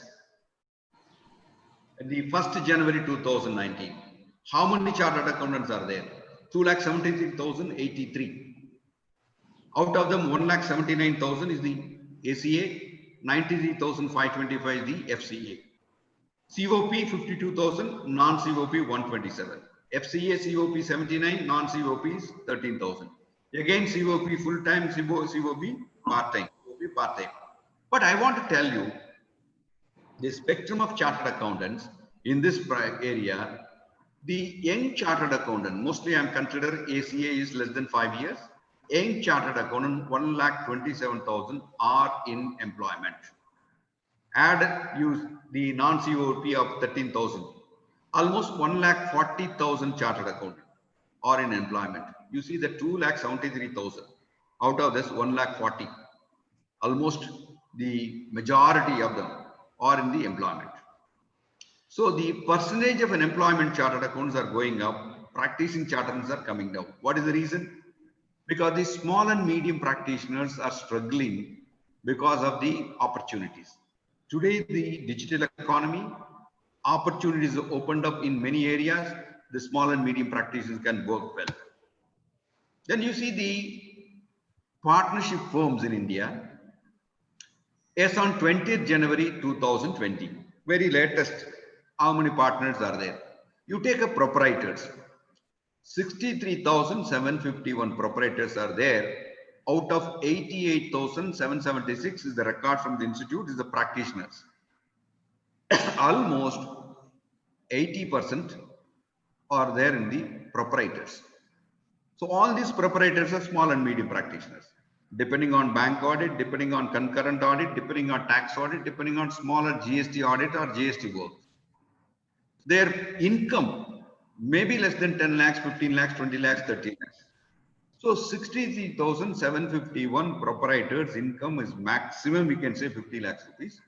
At the 1st January 2019, how many chartered accountants are there? 2,73,083. Out of them, 1,79,000 is the ACA, 93,525 is the FCA. COP 52,000, non-COP 127. FCA COP 79, non-COP is 13,000. Again, COP full-time, COP part-time, part-time. But I want to tell you, the spectrum of chartered accountants in this area, the young chartered accountant, mostly I'm consider ACA is less than 5 years. Young chartered accountant, 1,27,000 are in employment. Add use the non-COP of 13,000. Almost 1,40,000 chartered accountants are in employment. You see the 2,73,000 out of this 1,40,000. Almost the majority of them are in the employment. So the percentage of unemployment chartered accountants are going up, practicing chartered are coming down. What is the reason? Because the small and medium practitioners are struggling because of the opportunities. Today, the digital economy, opportunities are opened up in many areas. The small and medium practitioners can work well. Then you see the partnership firms in India. As on 20th January 2020, very latest, how many partners are there? You take a proprietors. 63,751 proprietors are there. Out of 88,776 is the record from the institute, is the practitioners. Almost 80% are there in the proprietors. So all these proprietors are small and medium practitioners. Depending on bank audit, depending on concurrent audit, depending on tax audit, depending on smaller GST audit or GST work. Their income may be less than 10 lakhs, 15 lakhs, 20 lakhs, 30 lakhs. So 63,751 proprietors income is maximum, we can say 50 lakhs rupees.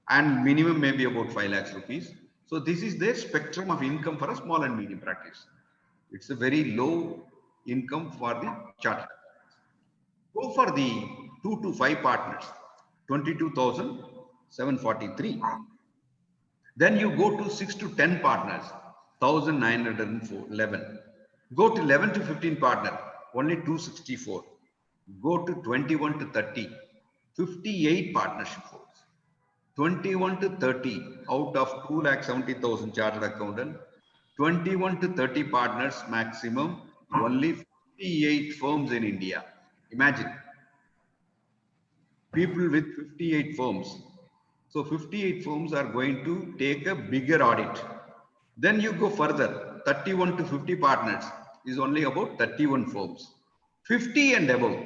And minimum may be about 5 lakhs rupees. So this is their spectrum of income for a small and medium practice. It's a very low income for the chartered. Go for the 2 to 5 partners, 22,743. Then you go to 6 to 10 partners, 1,911. Go to 11 to 15 partner, only 264. Go to 21 to 30, 58 partnership firms. 21 to 30 out of 2,70,000 chartered accountant, 21 to 30 partners maximum, only 58 firms in India. Imagine people with 58 firms. So 58 firms are going to take a bigger audit. Then you go further, 31 to 50 partners is only about 31 firms. 50 and above,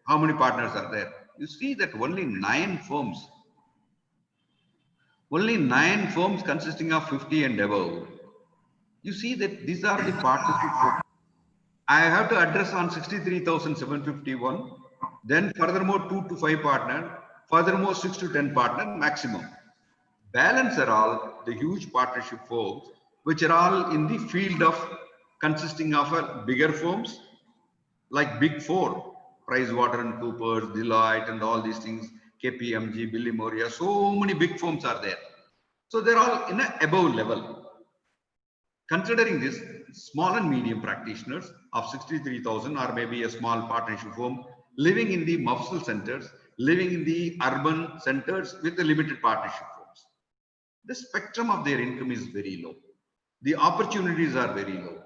how many partners are there? You see that only 9 firms. Only 9 firms consisting of 50 and above. You see that these are the partnership firms. I have to address on 63,751. Then furthermore 2 to 5 partner. Furthermore 6 to 10 partner maximum. Balance are all the huge partnership firms, which are all in the field of consisting of bigger firms like Big Four, PricewaterhouseCoopers, Deloitte, and all these things, KPMG, Billy Moria. So many big firms are there. So they're all in an above level. Considering this, small and medium practitioners of 63,000 or maybe a small partnership firm living in the mufsal centers, living in the urban centers with the limited partnership firms. The spectrum of their income is very low. The opportunities are very low.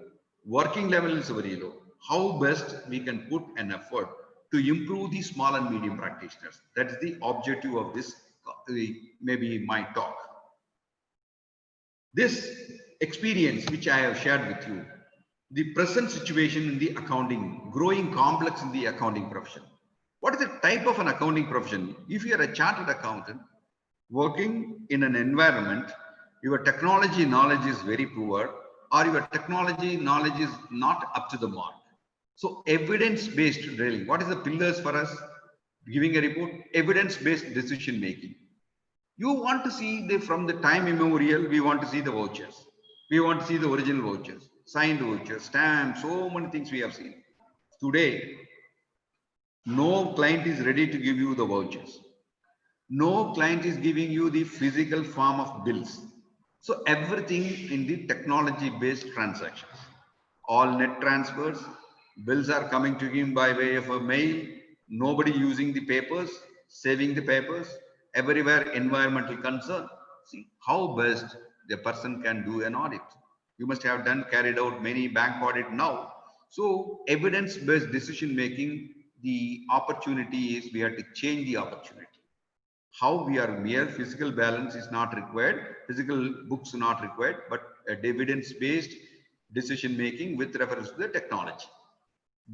Working level is very low. How best we can put an effort to improve the small and medium practitioners? That is the objective of this, maybe my talk. This experience which I have shared with you, the present situation in the accounting, growing complex in the accounting profession. What is the type of an accounting profession? If you are a chartered accountant working in an environment, your technology knowledge is very poor or your technology knowledge is not up to the mark. So evidence-based drilling. What is the pillars for us giving a report? Evidence-based decision making. You want to see from the time immemorial, we want to see the vouchers. We want to see the original vouchers, signed vouchers, stamps, so many things we have seen. Today, no client is ready to give you the vouchers. No client is giving you the physical form of bills. So everything in the technology-based transactions. All net transfers, bills are coming to him by way of a mail. Nobody using the papers, saving the papers. Everywhere environmental concern. See how best the person can do an audit. You must have carried out many bank audit now. So evidence-based decision making, the opportunity is we have to change the opportunity. How we are mere physical balance is not required, physical books are not required, but evidence-based decision making with reference to the technology.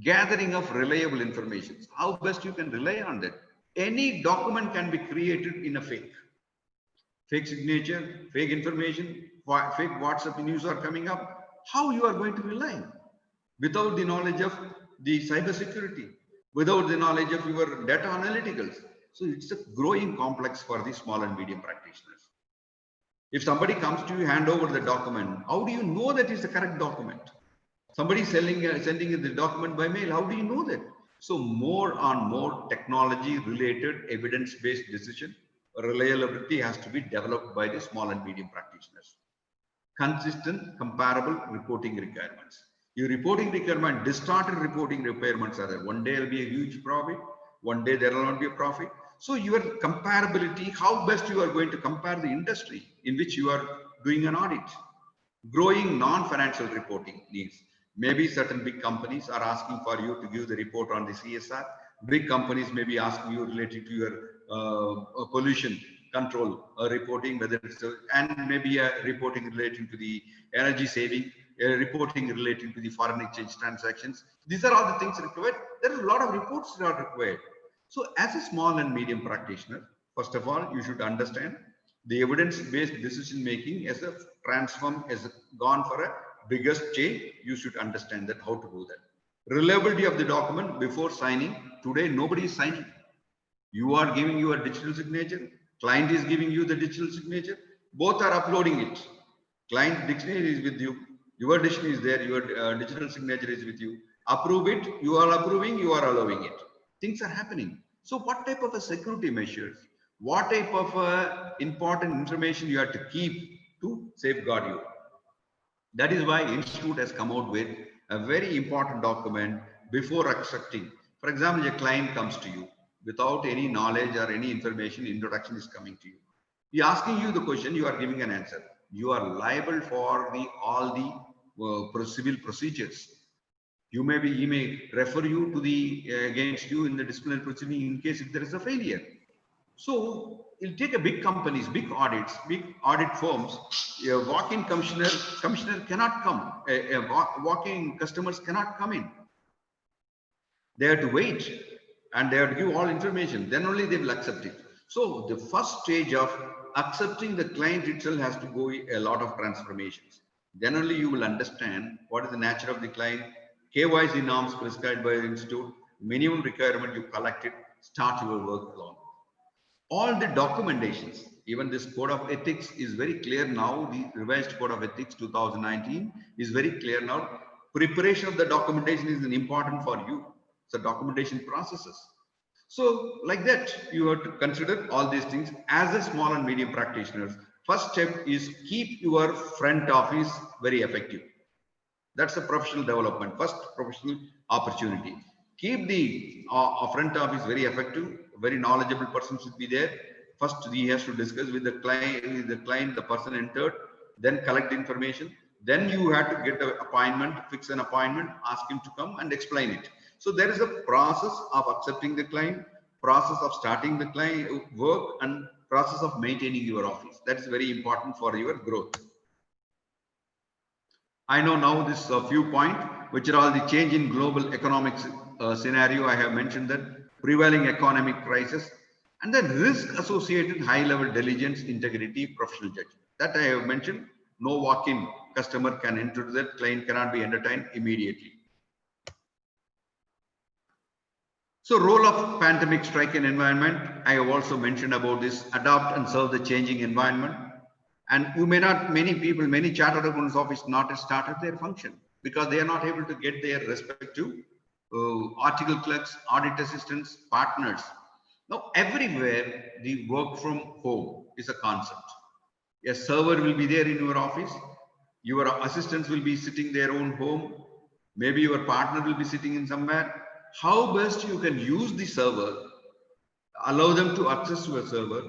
Gathering of reliable information. How best you can rely on that. Any document can be created in a fake signature, fake information, fake WhatsApp news are coming up. How you are going to rely? Without the knowledge of the cyber security, without the knowledge of your data analyticals. So it's a growing complex for the small and medium practitioners. If somebody comes to you, hand over the document, how do you know that is the correct document? Somebody sending the document by mail, how do you know that? So more and more technology related evidence-based decision reliability has to be developed by the small and medium practitioners. Consistent, comparable reporting requirements. Your reporting requirement, distorted reporting requirements are there. One day will be a huge profit, one day there will not be a profit. So your comparability, how best you are going to compare the industry in which you are doing an audit. Growing non-financial reporting needs. Maybe certain big companies are asking for you to give the report on the CSR. Big companies may be asking you related to your pollution control reporting, whether it's and maybe a reporting relating to the energy saving, reporting relating to the foreign exchange transactions. These are all the things required. There are a lot of reports that are required. So as a small and medium practitioner, first of all, you should understand the evidence-based decision making as a transform, has gone for a biggest change. You should understand that how to do that. Reliability of the document before signing. Today, nobody is signing. You are giving your digital signature. Client is giving you the digital signature. Both are uploading it. Client dictionary is with you. Your dictionary is there. Your digital signature is with you. Approve it. You are approving. You are allowing it. Things are happening. So what type of a security measures? What type of important information you have to keep to safeguard you? That is why Institute has come out with a very important document before accepting. For example, a client comes to you without any knowledge or any information, introduction is coming to you. He is asking you the question, you are giving an answer. You are liable for all the civil procedures. He may refer you to against you in the disciplinary proceeding in case if there is a failure. So it'll take a big companies, big audits, big audit firms. A walk-in commissioner cannot come. Walk-in customers cannot come in. They have to wait and they have to give all information. Then only they will accept it. So the first stage of accepting the client itself has to go a lot of transformations. Then only you will understand what is the nature of the client. KYC norms prescribed by the institute, minimum requirement you collect it, start your work alone. All the documentations, even this code of ethics is very clear now. The revised code of ethics 2019 is very clear now. Preparation of the documentation is important for you. So documentation processes. So like that, you have to consider all these things as a small and medium practitioners. First step is keep your front office very effective. That's a professional development. First professional opportunity. Keep the front office very effective. Very knowledgeable person should be there. First, he has to discuss with the client, the person entered, then collect information. Then you have to get an appointment, fix an appointment, ask him to come and explain it. So there is a process of accepting the client, process of starting the client work, and process of maintaining your office. That's very important for your growth. I know now this few points, which are all the change in global economic scenario. I have mentioned that prevailing economic crisis and the risk associated high-level diligence, integrity, professional judgment. That I have mentioned. No walk-in customer can enter that. Client cannot be entertained immediately. So role of pandemic striken environment, I have also mentioned about this, adopt and serve the changing environment. And you may not, many people, many chartered accountants office not have started their function because they are not able to get their respective article clerks, audit assistants, partners. Now everywhere the work from home is a concept. A server will be there in your office. Your assistants will be sitting their own home. Maybe your partner will be sitting in somewhere. How best you can use the server, allow them to access your server,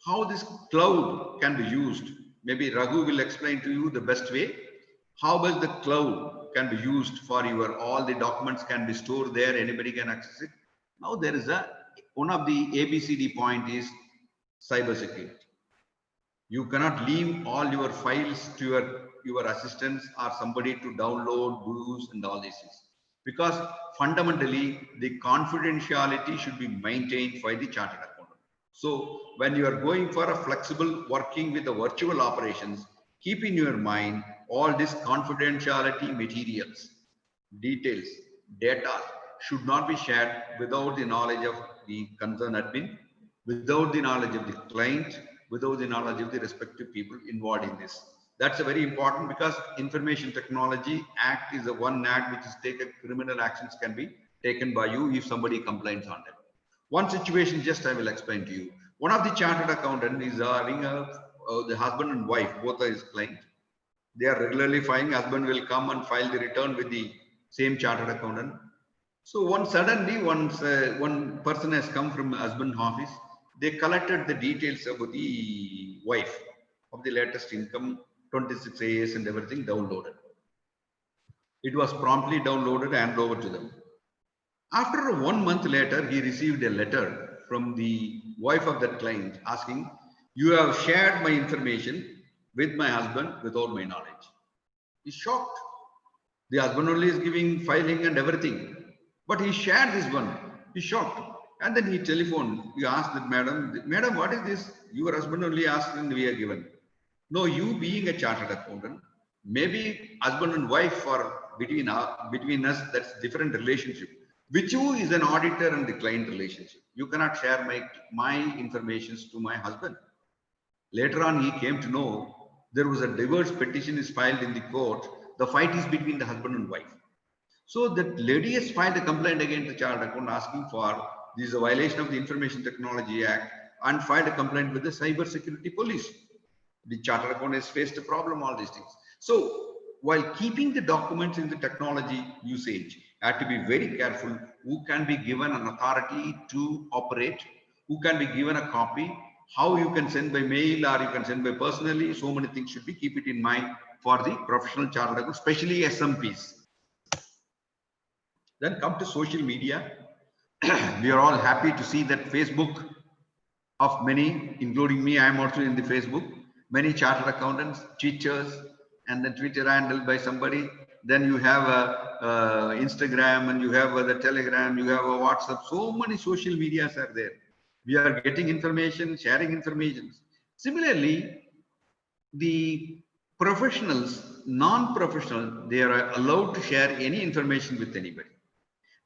how this cloud can be used. Maybe Raghu will explain to you the best way. How best the cloud can be used for your, all the documents can be stored there, anybody can access it. Now there is one of the ABCD point is cybersecurity. You cannot leave all your files to your assistants or somebody to download, use, and all these things. Because fundamentally, the confidentiality should be maintained by the chartered accountant. So when you are going for a flexible working with the virtual operations, keep in your mind all these confidentiality materials, details, data should not be shared without the knowledge of the concerned admin, without the knowledge of the client, without the knowledge of the respective people involved in this. That's a very important, because Information Technology Act is the one act which is taken, criminal actions can be taken by you if somebody complains on them. One situation just I will explain to you. One of the chartered accountant is having the husband and wife, both are his client. They are regularly filing, husband will come and file the return with the same chartered accountant. So suddenly one person has come from husband office. They collected the details about the wife of the latest income, 26 AS and everything downloaded. It was promptly downloaded and handed over to them. After 1 month later, he received a letter from the wife of that client asking, "You have shared my information with my husband without my knowledge." He's shocked. The husband only is giving filing and everything, but he shared this one. He's shocked. And then he telephoned. He asked that, Madam, what is this? Your husband only asked and we are given. No, you being a chartered accountant, maybe husband and wife or between us, that's different relationship. Which you is an auditor and the client relationship. You cannot share my information to my husband. Later on, he came to know there was a divorce petition is filed in the court. The fight is between the husband and wife. So that lady has filed a complaint against the chartered accountant asking for this is a violation of the Information Technology Act and filed a complaint with the cyber security police. The chartered accountant has faced a problem, all these things. So while keeping the documents in the technology usage, have to be very careful who can be given an authority to operate, who can be given a copy, how you can send by mail or you can send by personally. So many things should be, keep it in mind for the professional chartered accountant, especially SMPs. Then come to social media. We are all happy to see that Facebook of many, including me, I am also in the Facebook, many chartered accountants, teachers, and the Twitter handle by somebody. Then you have Instagram, and you have the Telegram, you have a WhatsApp. So many social medias are there. We are getting information, sharing information. Similarly, the professionals, non-professional, they are allowed to share any information with anybody.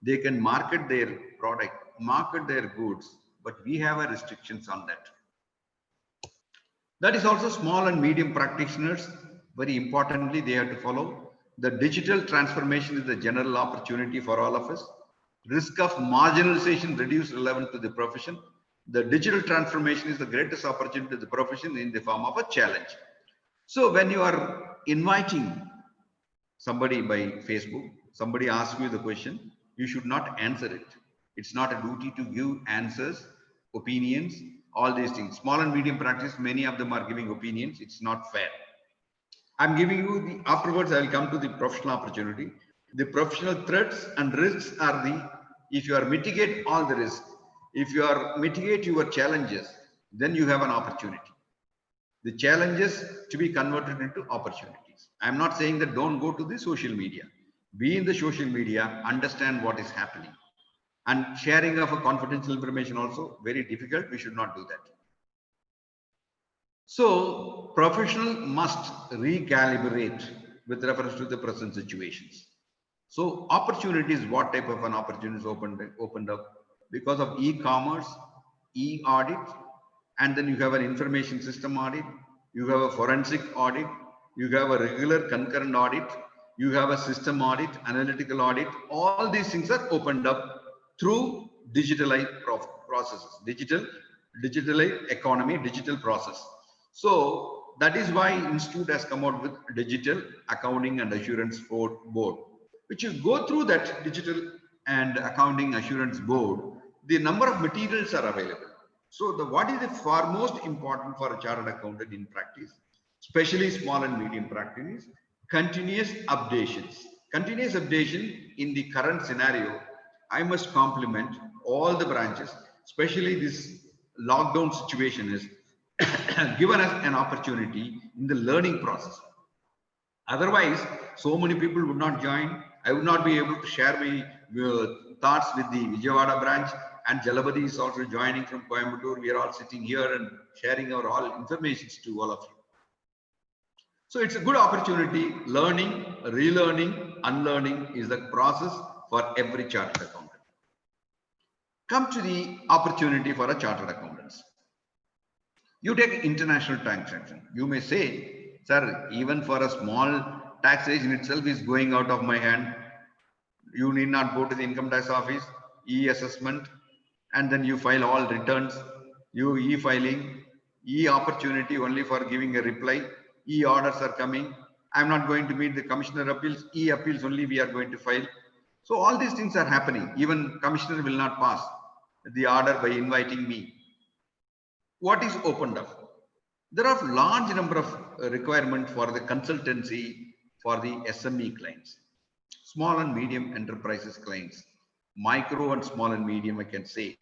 They can market their product, market their goods, but we have restrictions on that. That is also small and medium practitioners. Very importantly, they have to follow. The digital transformation is the general opportunity for all of us. Risk of marginalization reduced relevance to the profession. The digital transformation is the greatest opportunity to the profession in the form of a challenge. So when you are inviting somebody by Facebook, somebody asks you the question, you should not answer it. It's not a duty to give answers, opinions, all these things. Small and medium practice, many of them are giving opinions. It's not fair. I'm giving you afterwards, I will come to the professional opportunity. The professional threats and risks are if you are mitigate all the risks, if you are mitigate your challenges, then you have an opportunity. The challenges to be converted into opportunities. I'm not saying that don't go to the social media. Be in the social media, understand what is happening. And sharing of a confidential information also very difficult. We should not do that. So professional must recalibrate with reference to the present situations. So opportunities, what type of an opportunity is opened up? because of e-commerce, e-audit, and then you have an information system audit, you have a forensic audit, you have a regular concurrent audit, you have a system audit, analytical audit. All these things are opened up through digitalized processes, digitalized economy, digital process. So that is why Institute has come out with Digital Accounting and Assurance Board, which you go through that digital and accounting assurance board, the number of materials are available. So what is the far most important for a chartered accountant in practice, especially small and medium practice, continuous updations. Continuous updation in the current scenario, I must compliment all the branches, especially this lockdown situation has given us an opportunity in the learning process. Otherwise, so many people would not join. I would not be able to share my thoughts with the Vijayawada branch, and Jalabadi is also joining from Coimbatore. We are all sitting here and sharing our all information to all of you. So it's a good opportunity. Learning, relearning, unlearning is the process for every chartered accountant. Come to the opportunity for a chartered accountants. You take international transaction. You may say, sir, even for a small taxation itself is going out of my hand. You need not go to the income tax office, e-assessment, and then you file all returns, you e-filing, e-opportunity only for giving a reply, e-orders are coming. I'm not going to meet the commissioner appeals, e-appeals only we are going to file. So all these things are happening. Even commissioner will not pass the order by inviting me. What is opened up? There are large number of requirements for the consultancy for the SME clients, small and medium enterprises clients, micro and small and medium, I can say.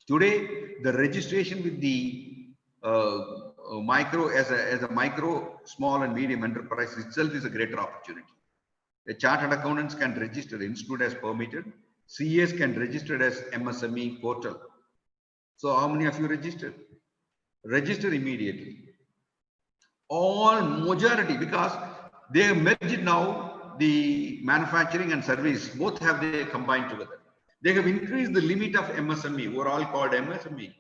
Today, the registration with the micro as a micro, small and medium enterprise itself is a greater opportunity. The chartered accountants can register, institute as permitted. CAs can register as MSME portal. So how many of you registered? Register immediately. All majority, because they have merged now, the manufacturing and service, both have they combined together. They have increased the limit of MSME. We're all called MSME.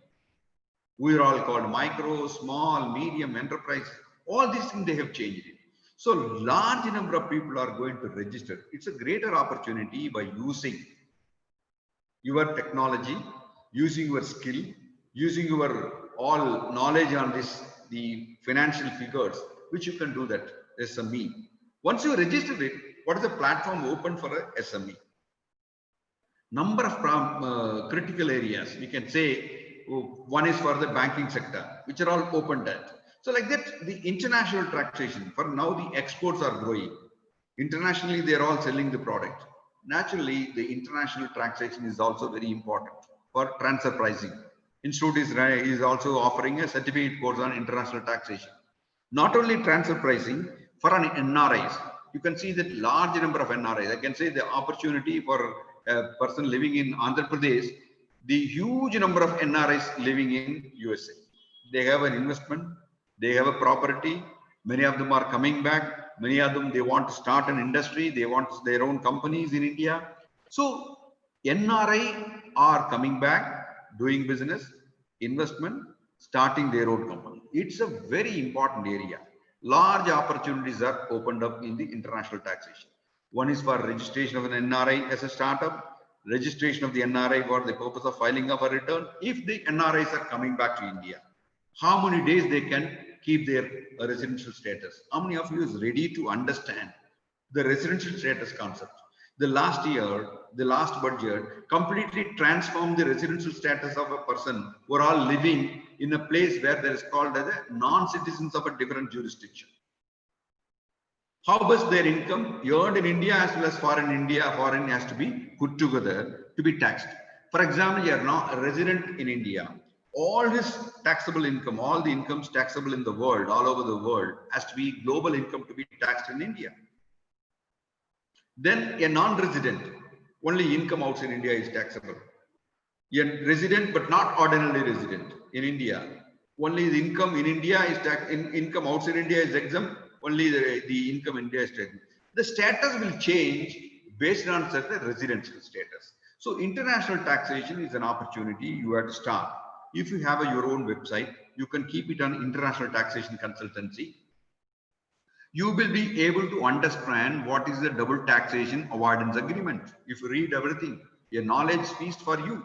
We're all called micro, small, medium enterprise. All these things they have changed it. So large number of people are going to register. It's a greater opportunity by using your technology, using your skill, using your all knowledge on this, the financial figures, which you can do that SME. Once you register it, what is the platform open for a SME? Number of critical areas. We can say one is for the banking sector, which are all opened at. So like that, the international taxation, for now the exports are growing. Internationally, they are all selling the product. Naturally, the international taxation is also very important for transfer pricing. Institute is also offering a certificate course on international taxation. Not only transfer pricing, for an NRIs, you can see that large number of NRIs. I can say the opportunity for a person living in Andhra Pradesh, the huge number of NRIs living in USA. They have an investment, they have a property, many of them are coming back, many of them, they want to start an industry, they want their own companies in India. So NRI are coming back, doing business, investment, starting their own company. It's a very important area. Large opportunities are opened up in the international taxation. One is for registration of an NRI as a startup, registration of the NRI for the purpose of filing of a return. If the NRIs are coming back to India, how many days they can keep their residential status? How many of you is ready to understand the residential status concept? The last year, the last budget completely transformed the residential status of a person who are all living in a place where there is called as a non-citizens of a different jurisdiction. How does their income earned in India as well as foreign has to be put together to be taxed. For example, you are not a resident in India. All his taxable income, all the incomes taxable in the world, all over the world, has to be global income to be taxed in India. Then a non-resident, only income outside India is taxable. A resident but not ordinarily resident in India, only the income in India is taxed. Income outside India is exempt. Only the income in India is taxed. The status will change based on certain residential status. So international taxation is an opportunity you have to start. If you have your own website, you can keep it on international taxation consultancy. You will be able to understand what is the double taxation avoidance agreement. If you read everything, a knowledge feast for you.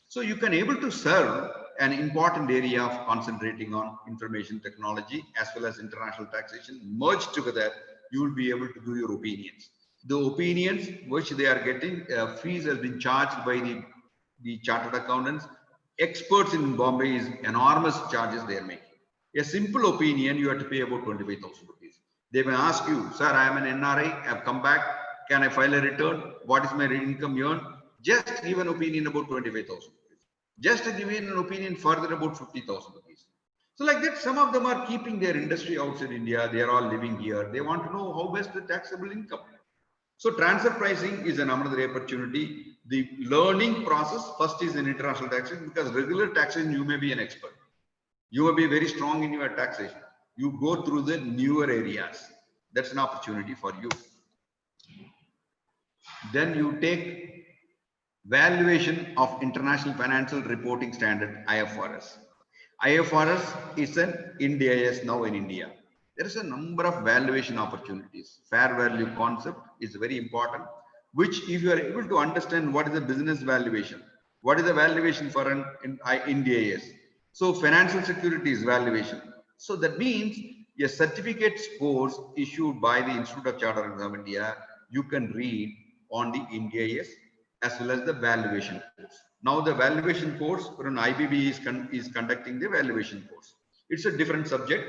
So you can able to serve an important area of concentrating on information technology as well as international taxation. Merged together, you will be able to do your opinions. The opinions which they are getting, fees has been charged by the chartered accountants. Experts in Bombay is enormous charges they are making. A simple opinion, you have to pay about 25,000 rupees. They may ask you, sir, I am an NRI, I have come back, can I file a return? What is my income earned? Just give an opinion about 25,000 rupees. Just to give an opinion further about 50,000 rupees. So like that, some of them are keeping their industry outside India. They are all living here. They want to know how best the taxable income. So transfer pricing is another opportunity. The learning process first is in international taxation, because regular taxation, you may be an expert. You may be very strong in your taxation. You go through the newer areas. That's an opportunity for you. Then you take valuation of International Financial Reporting Standard, IFRS. IFRS is an Ind AS now in India. There is a number of valuation opportunities. Fair value concept is very important, which if you are able to understand what is the business valuation, what is the valuation for an Ind AS. So financial securities valuation. So that means a certificate course issued by the Institute of Chartered Accountants of India, you can read on the Ind AS as well as the valuation course. Now the valuation course for an IBB is conducting the valuation course. It's a different subject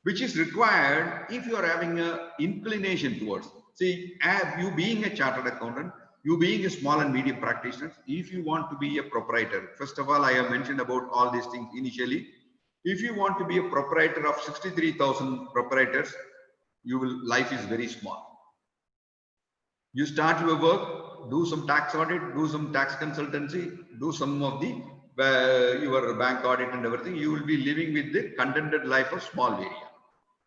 which is required if you are having a inclination towards. See, you being a chartered accountant, you being a small and medium practitioner, if you want to be a proprietor, first of all, I have mentioned about all these things initially. If you want to be a proprietor of 63,000 proprietors, life is very small. You start your work, do some tax audit, do some tax consultancy, do some of the your bank audit and everything. You will be living with the contented life of small area.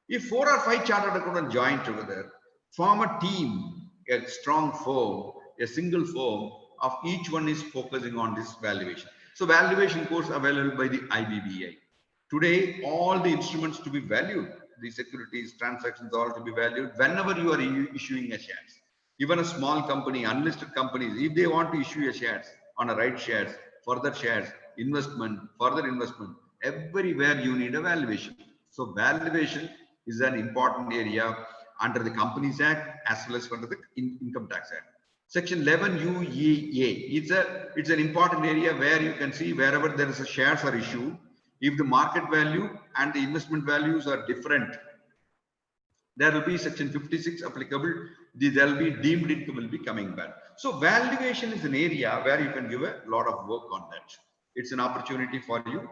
If 4 or 5 chartered accountants join together, form a team, a strong firm, a single firm of each one is focusing on this valuation. So valuation course available by the IBBI. Today, all the instruments to be valued, the securities, transactions, all to be valued whenever you are issuing a shares. Even a small company, unlisted companies, if they want to issue a shares on a right shares, further shares, investment, further investment, everywhere you need a valuation. So valuation is an important area under the Companies Act as well as under the Income Tax Act. Section 11 UEA, it's an important area where you can see wherever there is a shares are issued, if the market value and the investment values are different, there will be section 56 applicable. There will be deemed income will be coming back. So valuation is an area where you can give a lot of work on that. It's an opportunity for you.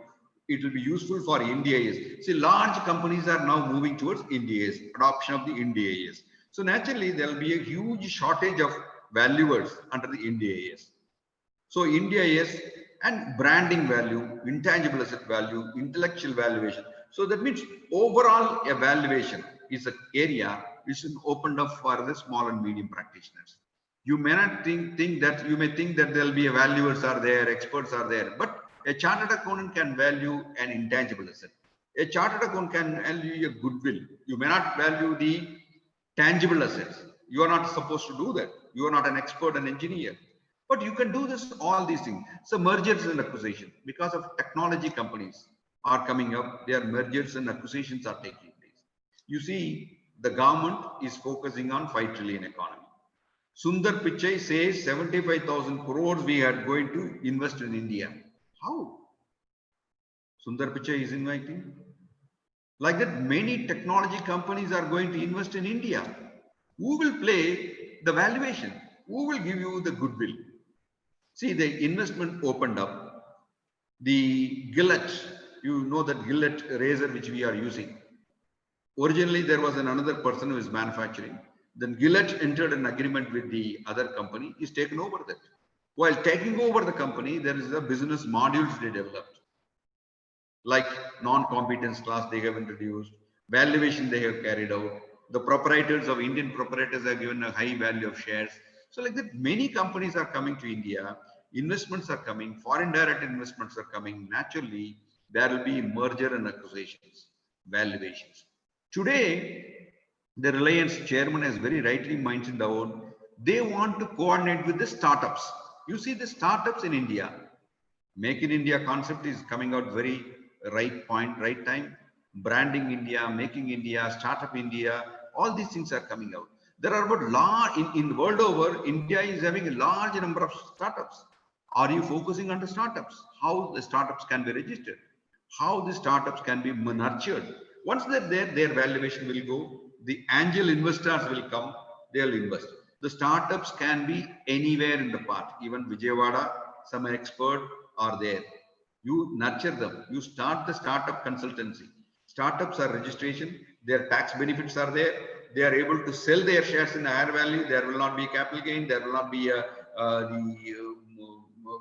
It will be useful for Ind AS. See, large companies are now moving towards Ind AS, adoption of the Ind AS. So naturally, there will be a huge shortage of valuers under the Ind AS. So Ind AS and branding value, intangible asset value, intellectual valuation. So that means overall evaluation is an area which is opened up for the small and medium practitioners. You may not think that you may think that there will be a valuers are there, experts are there, but a chartered accountant can value an intangible asset. A chartered accountant can value a goodwill. You may not value the tangible assets. You are not supposed to do that. You are not an expert, an engineer. But you can do this, all these things. So mergers and acquisition, because of technology companies are coming up, their mergers and acquisitions are taking place. You see, the government is focusing on 5 trillion economy. Sundar Pichai says 75,000 crores we are going to invest in India. How? Sundar Pichai is inviting. Like that, many technology companies are going to invest in India. Who will play the valuation? Who will give you the goodwill? See, the investment opened up. The Gillette, you know that Gillette razor which we are using. Originally, there was another person who is manufacturing. Then Gillette entered an agreement with the other company, is taken over that. While taking over the company, there is a business modules they developed. Like non-competence class they have introduced, valuation they have carried out. The proprietors of Indian proprietors are given a high value of shares. So like that, many companies are coming to India investments are coming, foreign direct investments are coming, naturally, there will be merger and acquisitions, valuations. Today, the Reliance chairman has very rightly mentioned out, they want to coordinate with the startups. You see the startups in India, Make in India concept is coming out very right point, right time. Branding India, making India, startup India, all these things are coming out. There are about large, in world over, India is having a large number of startups. Are you focusing on the startups? How the startups can be registered? How the startups can be nurtured? Once they're there, their valuation will go. The angel investors will come, they'll invest. The startups can be anywhere in the part, even Vijayawada, some expert are there. You nurture them. You start the startup consultancy. Startups are registration. Their tax benefits are there. They are able to sell their shares in a higher value. There will not be capital gain. There will not be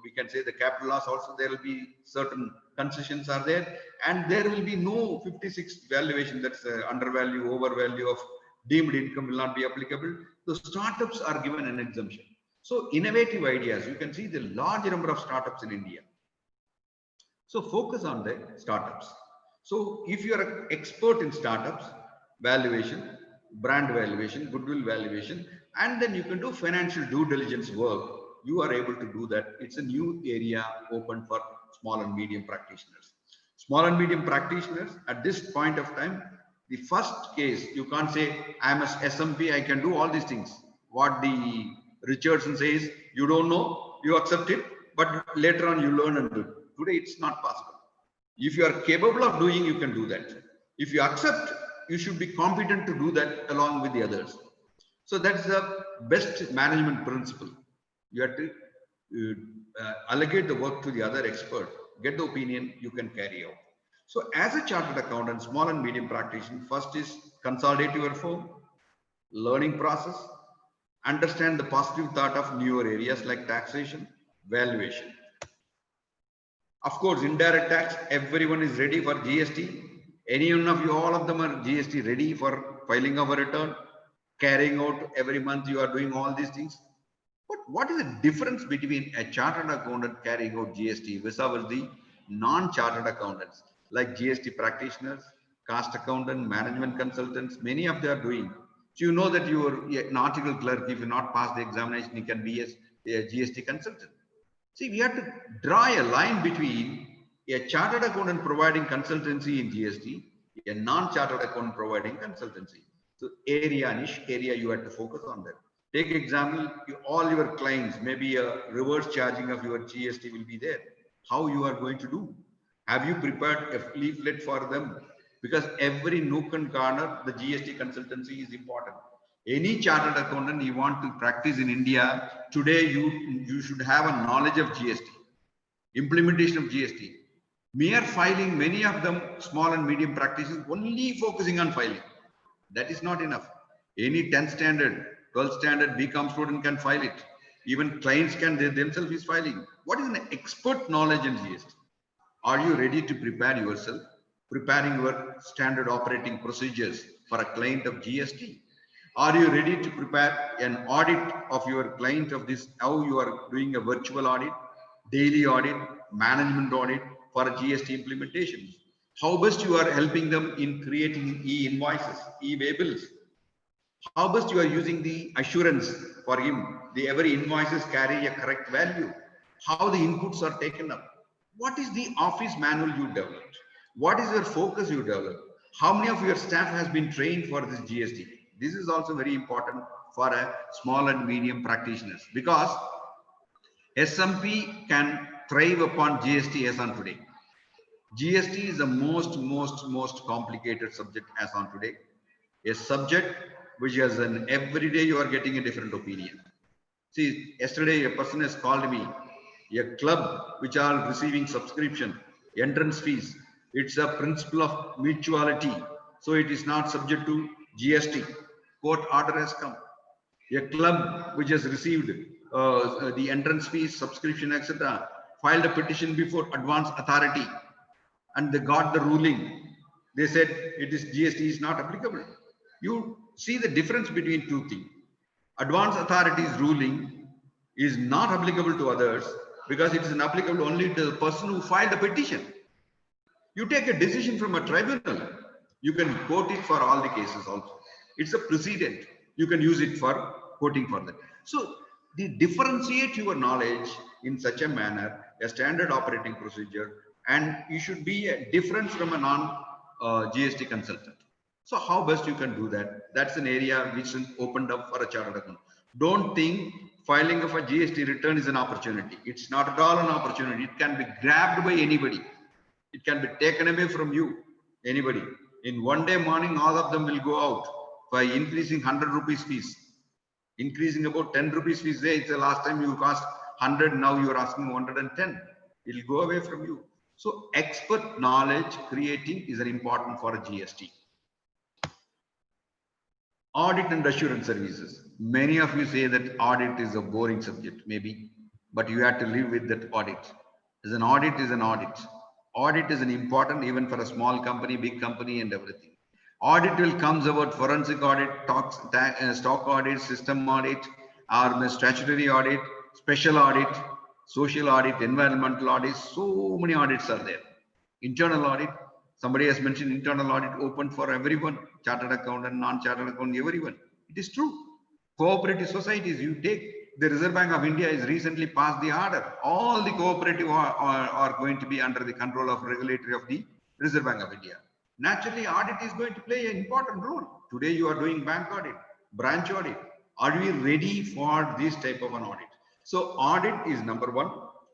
we can say the capital loss. Also, there will be certain concessions are there, and there will be no 56 valuation, that's undervalue, overvalue of deemed income will not be applicable. The startups are given an exemption. So innovative ideas, you can see the large number of startups in India. So focus on the startups. So if you are an expert in startups, valuation, brand valuation, goodwill valuation, and then you can do financial due diligence work, you are able to do that. It's a new area open for small and medium practitioners. Small and medium practitioners at this point of time, the first case, you can't say, I'm a SMP, I can do all these things. What the Richardson says, you don't know, you accept it, but later on you learn and do it. Today, it's not possible. If you are capable of doing, you can do that. If you accept, you should be competent to do that along with the others. So that's the best management principle. You have to allocate the work to the other expert, get the opinion, you can carry out. So as a chartered accountant, small and medium practitioner, first is consolidate your firm, learning process, understand the positive thought of newer areas like taxation, valuation. Of course, indirect tax, everyone is ready for GST. Any one of you, all of them are GST ready for filing of a return, carrying out every month, you are doing all these things. But what is the difference between a chartered accountant carrying out GST versus the non-chartered accountants like GST practitioners, cost accountant, management consultants? Many of them are doing. So you know that you are an article clerk. If you not pass the examination, you can be a GST consultant. See, we have to draw a line between a chartered accountant providing consultancy in GST, a non-chartered accountant providing consultancy. So niche area, you have to focus on that. Take example, all your clients, maybe a reverse charging of your GST will be there. How you are going to do? Have you prepared a leaflet for them? Because every nook and corner, the GST consultancy is important. Any chartered accountant you want to practice in India, today you should have a knowledge of GST, implementation of GST. Mere filing, many of them, small and medium practices, only focusing on filing. That is not enough. Any 10th standard, 12th standard BCom student can file it. Even clients can, they themselves is filing. What is an expert knowledge in GST? Are you ready to prepare yourself? Preparing your standard operating procedures for a client of GST? Are you ready to prepare an audit of your client of this, how you are doing a virtual audit, daily audit, management audit for a GST implementation? How best you are helping them in creating e-invoices, e-way-bills? How best you are using the assurance for him, every invoices carry a correct value? How the inputs are taken up? What is the office manual you developed? What is your focus you developed? How many of your staff has been trained for this GST? This is also very important for a small and medium practitioners, because SMP can thrive upon GST as on today. GST is the most complicated subject as on today. A subject which is every day you are getting a different opinion. See, yesterday a person has called me, a club which are receiving subscription, entrance fees. It's a principle of mutuality. So it is not subject to GST. Court order has come. A club which has received the entrance fees, subscription, etc., filed a petition before advance authority, and they got the ruling. They said it is GST is not applicable. You see the difference between two things. Advance authority's ruling is not applicable to others. because it is applicable only to the person who filed the petition. You take a decision from a tribunal, you can quote it for all the cases also. It's a precedent. You can use it for quoting for that. So differentiate your knowledge in such a manner, a standard operating procedure, and you should be different from a non-GST consultant. So how best you can do that? That's an area which is opened up for a chartered accountant. Don't think filing of a GST return is an opportunity. It's not at all an opportunity. It can be grabbed by anybody. It can be taken away from you, anybody. In one day morning, all of them will go out by increasing 100 rupees fees. Increasing about 10 rupees fees. It's the last time you cost 100, now you're asking 110. It'll go away from you. So expert knowledge creating is an important for a GST. Audit and assurance services. Many of you say that audit is a boring subject, maybe, but you have to live with that audit. As an audit is an audit. Audit is an important even for a small company, big company, and everything. Audit will comes about forensic audit, stock audit, system audit, or statutory audit, special audit, social audit, environmental audit. So many audits are there. Internal audit. Somebody has mentioned internal audit open for everyone, chartered accountant, non-chartered accountant, everyone. It is true. Cooperative societies, you take the Reserve Bank of India has recently passed the order. All the cooperative are going to be under the control of regulatory of the Reserve Bank of India. Naturally, audit is going to play an important role. Today, you are doing bank audit, branch audit. Are we ready for this type of an audit? So audit is number one.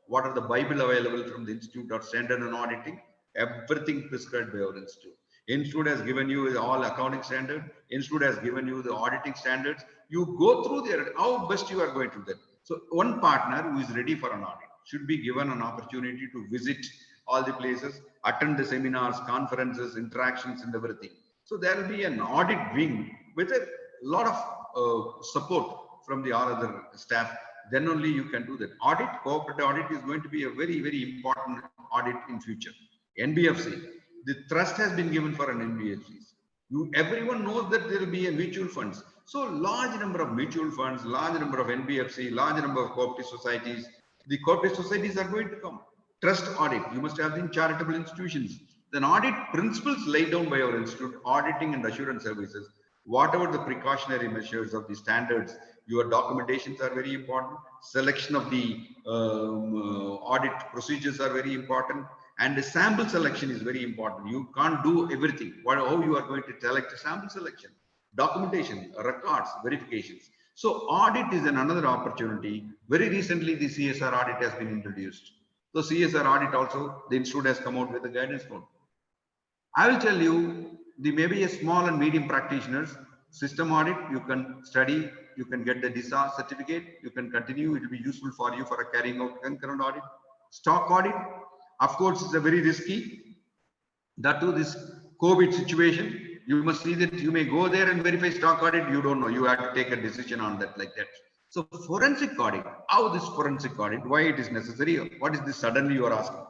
What are the Bible available from the Institute of Standard and Auditing? Everything prescribed by our institute. Institute has given you all accounting standard. Institute has given you the auditing standards. You go through there, how best you are going to do that. So one partner who is ready for an audit should be given an opportunity to visit all the places, attend the seminars, conferences, interactions, and everything. So there will be an audit wing with a lot of support from the all other staff. Then only you can do that. Audit, cooperative audit is going to be a very, very important audit in future. NBFC, the trust has been given for an NBFCs. Everyone knows that there will be a mutual funds. So large number of mutual funds, large number of NBFC, large number of cooperative societies. The cooperative societies are going to come. Trust audit, you must have in charitable institutions. Then audit principles laid down by our institute, auditing and assurance services. Whatever the precautionary measures of the standards, your documentations are very important. Selection of the audit procedures are very important. And the sample selection is very important. You can't do everything. How you are going to select a sample selection, documentation, records, verifications. So audit is another opportunity. Very recently, the CSR audit has been introduced. So CSR audit also, the institute has come out with a guidance note. I will tell you, maybe a small and medium practitioners, system audit, you can study, you can get the DISA certificate, you can continue, it will be useful for you for a carrying out concurrent audit. Stock audit, of course, it's a very risky. That too, this COVID situation, you must see that you may go there and verify stock audit, you don't know, you have to take a decision on that like that. So forensic audit, how this forensic audit, why it is necessary, what is this suddenly you are asking?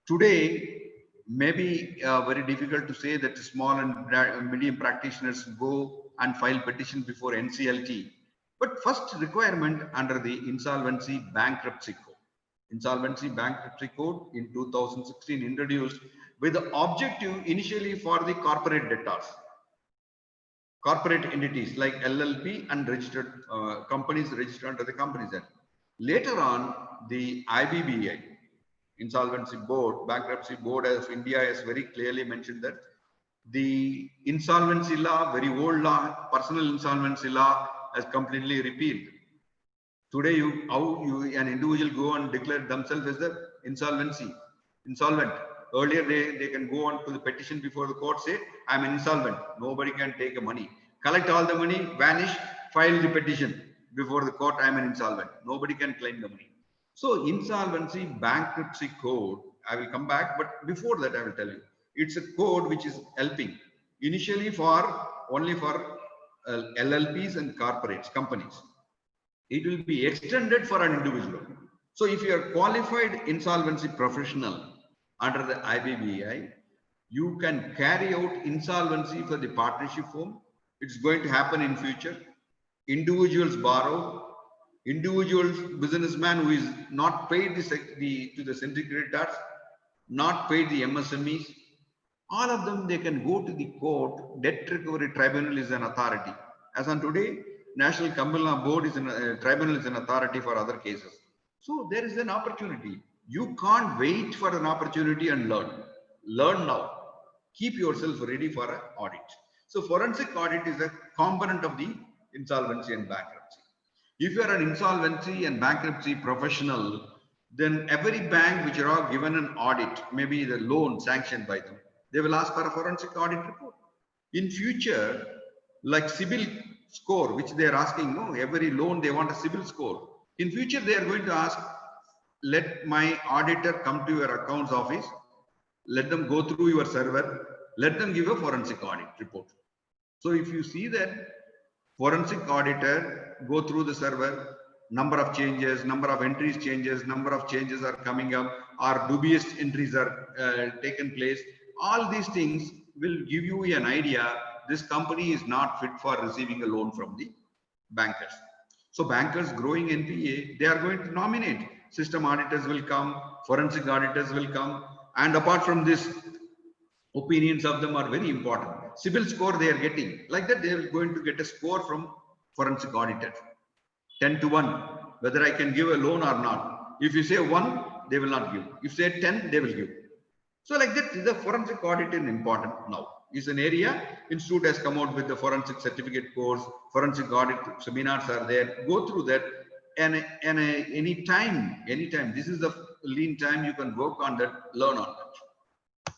Today, maybe very difficult to say that small and medium practitioners go and file petition before NCLT. But first requirement under the Insolvency Bankruptcy Code. Insolvency Bankruptcy Code in 2016 introduced with the objective initially for the corporate debtors, corporate entities like LLP and registered companies registered under the Companies Act. Later on, the IBBI, Insolvency Board, Bankruptcy Board of India has very clearly mentioned that the insolvency law, very old law, personal insolvency law has completely repealed. Today, an individual go and declare themselves as the insolvent. Earlier, they can go on to the petition before the court, say, I'm insolvent. Nobody can take the money. Collect all the money, vanish, file the petition before the court, I'm an insolvent. Nobody can claim the money. So Insolvency Bankruptcy Code, I will come back, but before that, I will tell you, it's a code which is helping initially only for LLPs and corporates, companies. It will be extended for an individual. So if you are qualified insolvency professional under the IBBI, you can carry out insolvency for the partnership firm. It's going to happen in future. Individuals borrow, individuals, businessman who is not paid to the syndicators, not paid the MSMEs, all of them, they can go to the court. Debt recovery tribunal is an authority. As on today, National Criminal Law Board is tribunal is an authority for other cases. So there is an opportunity. You can't wait for an opportunity and learn. Learn now. Keep yourself ready for an audit. So forensic audit is a component of the insolvency and bankruptcy. If you are an insolvency and bankruptcy professional, then every bank which are all given an audit, maybe the loan sanctioned by them, they will ask for a forensic audit report. In future, like CIBIL score, which they are asking, no, every loan they want a CIBIL score. In future, they are going to ask, let my auditor come to your accounts office, let them go through your server, let them give a forensic audit report. So if you see that forensic auditor go through the server, number of changes, number of entries changes, number of changes are coming up, or dubious entries are taken place. All these things will give you an idea. This company is not fit for receiving a loan from the bankers. So bankers growing NPA, they are going to nominate. System auditors will come, forensic auditors will come. And apart from this, opinions of them are very important. CIBIL score they are getting. Like that, they are going to get a score from forensic auditor. 10 to 1, whether I can give a loan or not. If you say 1, they will not give. If you say 10, they will give. So like that, the forensic audit is important now. It's an area. Institute has come out with the forensic certificate course, forensic audit seminars are there. Go through that, and anytime, this is the lean time you can work on that, learn on that.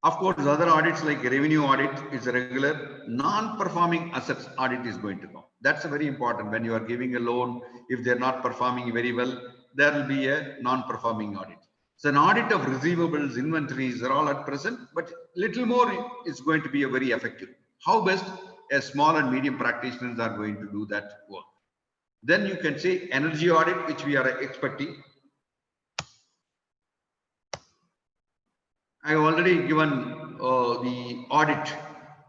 Of course, other audits like revenue audit is a regular. Non-performing assets audit is going to come. That's a very important. When you are giving a loan, if they're not performing very well, there will be a non-performing audit. So an audit of receivables, inventories are all at present, but little more is going to be a very effective. How best a small and medium practitioners are going to do that work. Then you can say energy audit, which we are expecting. I have already given the audit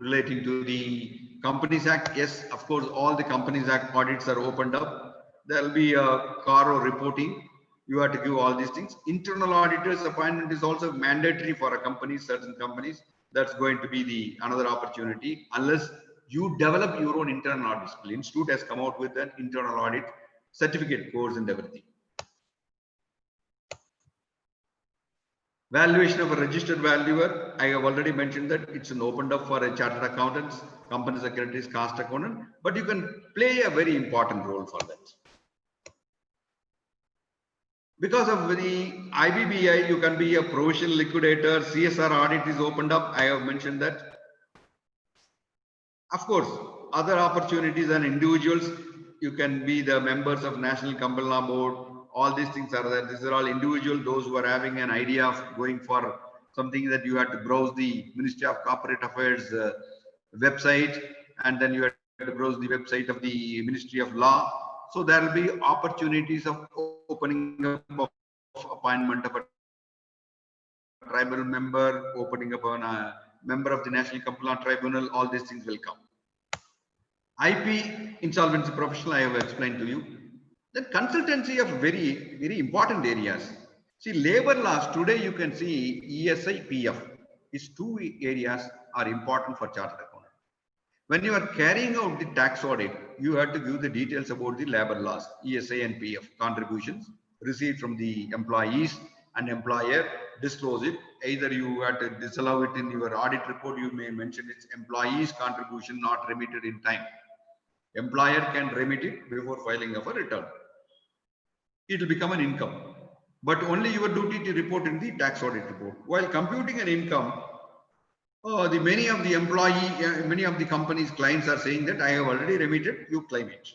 relating to the Companies Act. Yes, of course, all the Companies Act audits are opened up. There will be a CARO reporting. You have to give all these things. Internal auditors appointment is also mandatory for a company, certain companies. That's going to be the another opportunity, unless you develop your own internal audit. The institute has come out with an internal audit certificate course and everything. Valuation of a registered valuer, I have already mentioned that it's an opened up for a chartered accountants, company secretaries, cost accountant, but you can play a very important role for that. Because of the IBBI, you can be a provisional liquidator. CSR audit is opened up. I have mentioned that. Of course, other opportunities and individuals, you can be the members of National Criminal Law Board. All these things are there. These are all individual, those who are having an idea of going for something that you have to browse the Ministry of Corporate Affairs website, and then you have to browse the website of the Ministry of Law. So there will be opportunities of opening up of appointment of a tribal member, opening up on a member of the National Criminal Law Tribunal. All these things will come. IP insolvency professional, I have explained to you. Then consultancy of very, very important areas. See, labor laws today, you can see ESI, PF. These two areas are important for chartered accountant. When you are carrying out the tax audit, you have to give the details about the labor laws, ESI and PF contributions received from the employees and employer, disclose it. Either you have to disallow it in your audit report, you may mention its employees' contribution not remitted in time. Employer can remit it before filing of a return. It will become an income, but only your duty to report in the tax audit report. While computing an income, many of the company's clients are saying that I have already remitted, you claim it.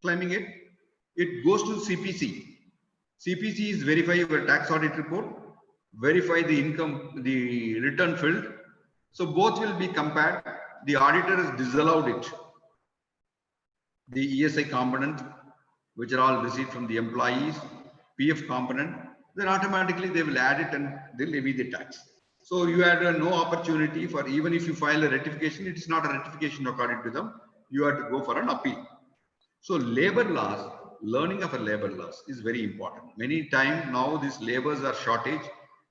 Claiming it, it goes to CPC. CPC is verify your tax audit report, verify the income, the return filled. So both will be compared. The auditor has disallowed it. The ESI component, which are all received from the employees, PF component, then automatically they will add it and they'll levy the tax. So you had no opportunity for, even if you file a rectification, it's not a rectification according to them. You have to go for an appeal. So labor laws, learning of a labor laws is very important. Many times now these labors are shortage.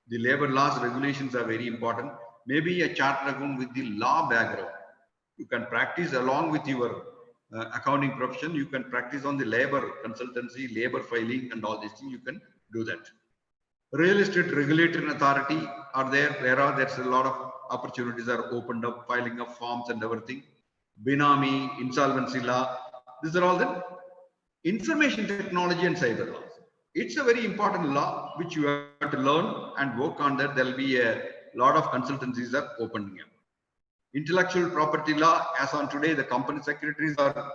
The labor laws regulations are very important. Maybe a chartered accountant with the law background, you can practice along with your accounting profession. You can practice on the labor consultancy, labor filing, and all these things. You can do that. Real estate regulatory authority are there. There's a lot of opportunities are opened up, filing of forms and everything. Binami, insolvency law. These are all the information technology and cyber laws. It's a very important law which you have to learn and work on that. There'll be a lot of consultancies are opening up. Intellectual property law, as on today, the company secretaries are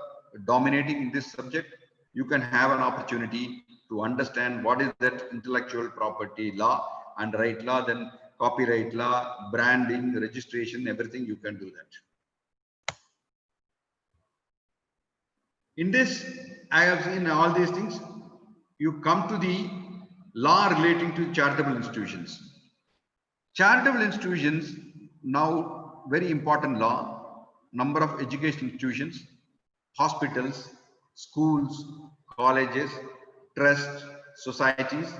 dominating in this subject. You can have an opportunity to understand what is that intellectual property law and right law, then copyright law, branding, registration, everything you can do that. In this, I have seen all these things. You come to the law relating to charitable institutions. Charitable institutions, now very important law, number of education institutions, hospitals, schools, colleges, trusts, societies,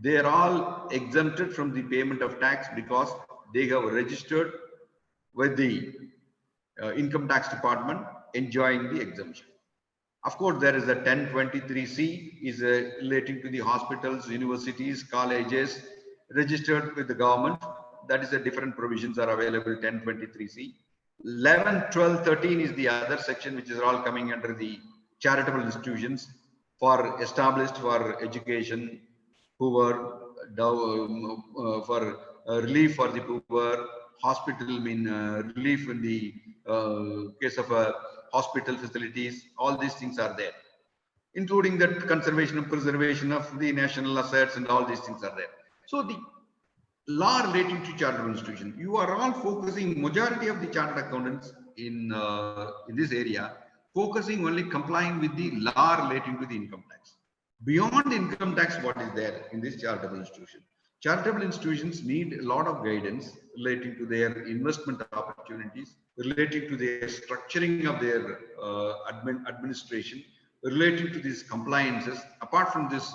they are all exempted from the payment of tax because they have registered with the income tax department enjoying the exemption. Of course, there is a 1023C is relating to the hospitals, universities, colleges registered with the government. That is a different provisions are available, 1023C. 11, 12, 13 is the other section, which is all coming under the charitable institutions for established for education, poor, for relief for the poor, hospital, relief in the case of hospital facilities. All these things are there, including that conservation and preservation of the national assets, and all these things are there. So the law relating to charitable institution, you are all focusing, majority of the chartered accountants in this area, focusing only complying with the law relating to the income tax. Beyond income tax, what is there in this charitable institution? Charitable institutions need a lot of guidance relating to their investment opportunities, relating to their structuring of their administration, relating to these compliances, apart from this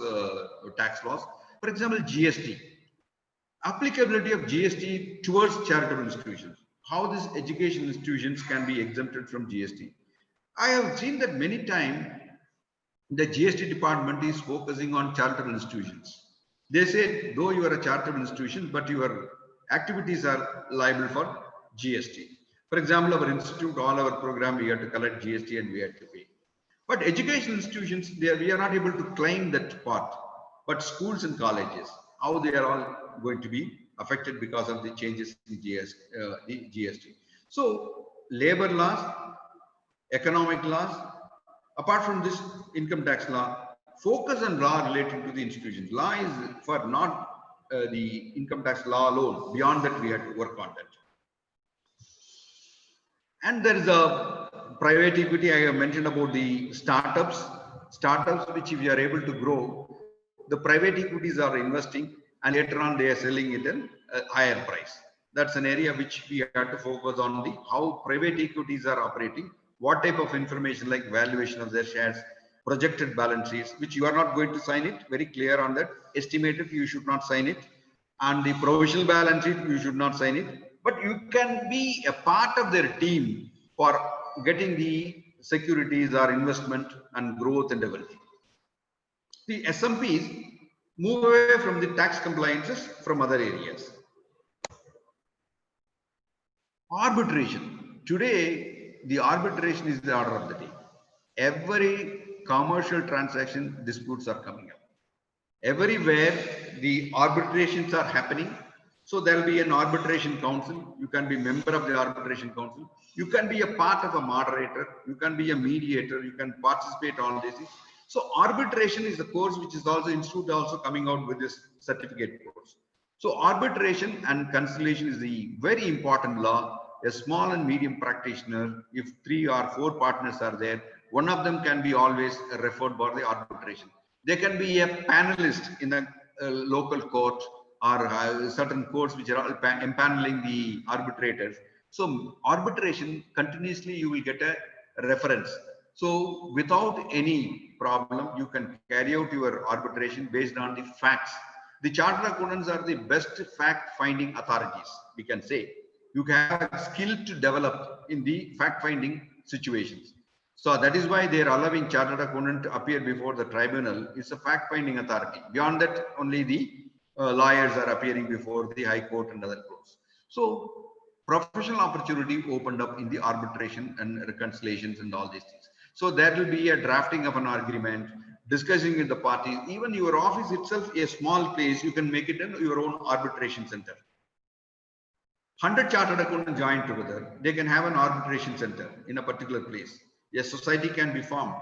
tax laws. For example, GST. Applicability of GST towards charitable institutions. How these education institutions can be exempted from GST. I have seen that many times the GST department is focusing on charitable institutions. They say, though you are a charitable institution, but your activities are liable for GST. For example, our institute, all our program, we have to collect GST and we have to pay. But education institutions, we are not able to claim that part. But schools and colleges, how they are all going to be affected because of the changes in GST. So labor laws, economic laws, apart from this income tax law, focus on law relating to the institutions. Law is for not the income tax law alone. Beyond that, we have to work on that. And there is a private equity. I have mentioned about the startups which if you are able to grow, the private equities are investing and later on they are selling it at a higher price. That's an area which we have to focus on, the how private equities are operating, what type of information like valuation of their shares, projected balance sheets, which you are not going to sign it, very clear on that. Estimated, you should not sign it. And the provisional balance sheet, you should not sign it. But you can be a part of their team for getting the securities or investment and growth and everything. The SMPs move away from the tax compliances from other areas. Arbitration. Today, the arbitration is the order of the day. Every commercial transaction disputes are coming up. Everywhere the arbitrations are happening. So there will be an arbitration council. You can be a member of the arbitration council. You can be a part of a moderator. You can be a mediator. You can participate on this. So arbitration is a course which is also institute also coming out with this certificate course. So arbitration and conciliation is the very important law. A small and medium practitioner, if 3 or 4 partners are there, one of them can be always referred for the arbitration. They can be a panelist in a local court or certain courts which are all empaneling the arbitrators. So arbitration, continuously you will get a reference. So without any problem, you can carry out your arbitration based on the facts. The chartered accountants are the best fact-finding authorities, we can say. You have a skill to develop in the fact-finding situations. So that is why they are allowing chartered accountant to appear before the tribunal. It's a fact-finding authority. Beyond that, only the lawyers are appearing before the High Court and other courts. So professional opportunity opened up in the arbitration and reconciliations and all these things. So there will be a drafting of an agreement, discussing with the parties. Even your office itself, a small place, you can make it in your own arbitration center. 100 chartered accountants join together, they can have an arbitration center in a particular place. A society can be formed.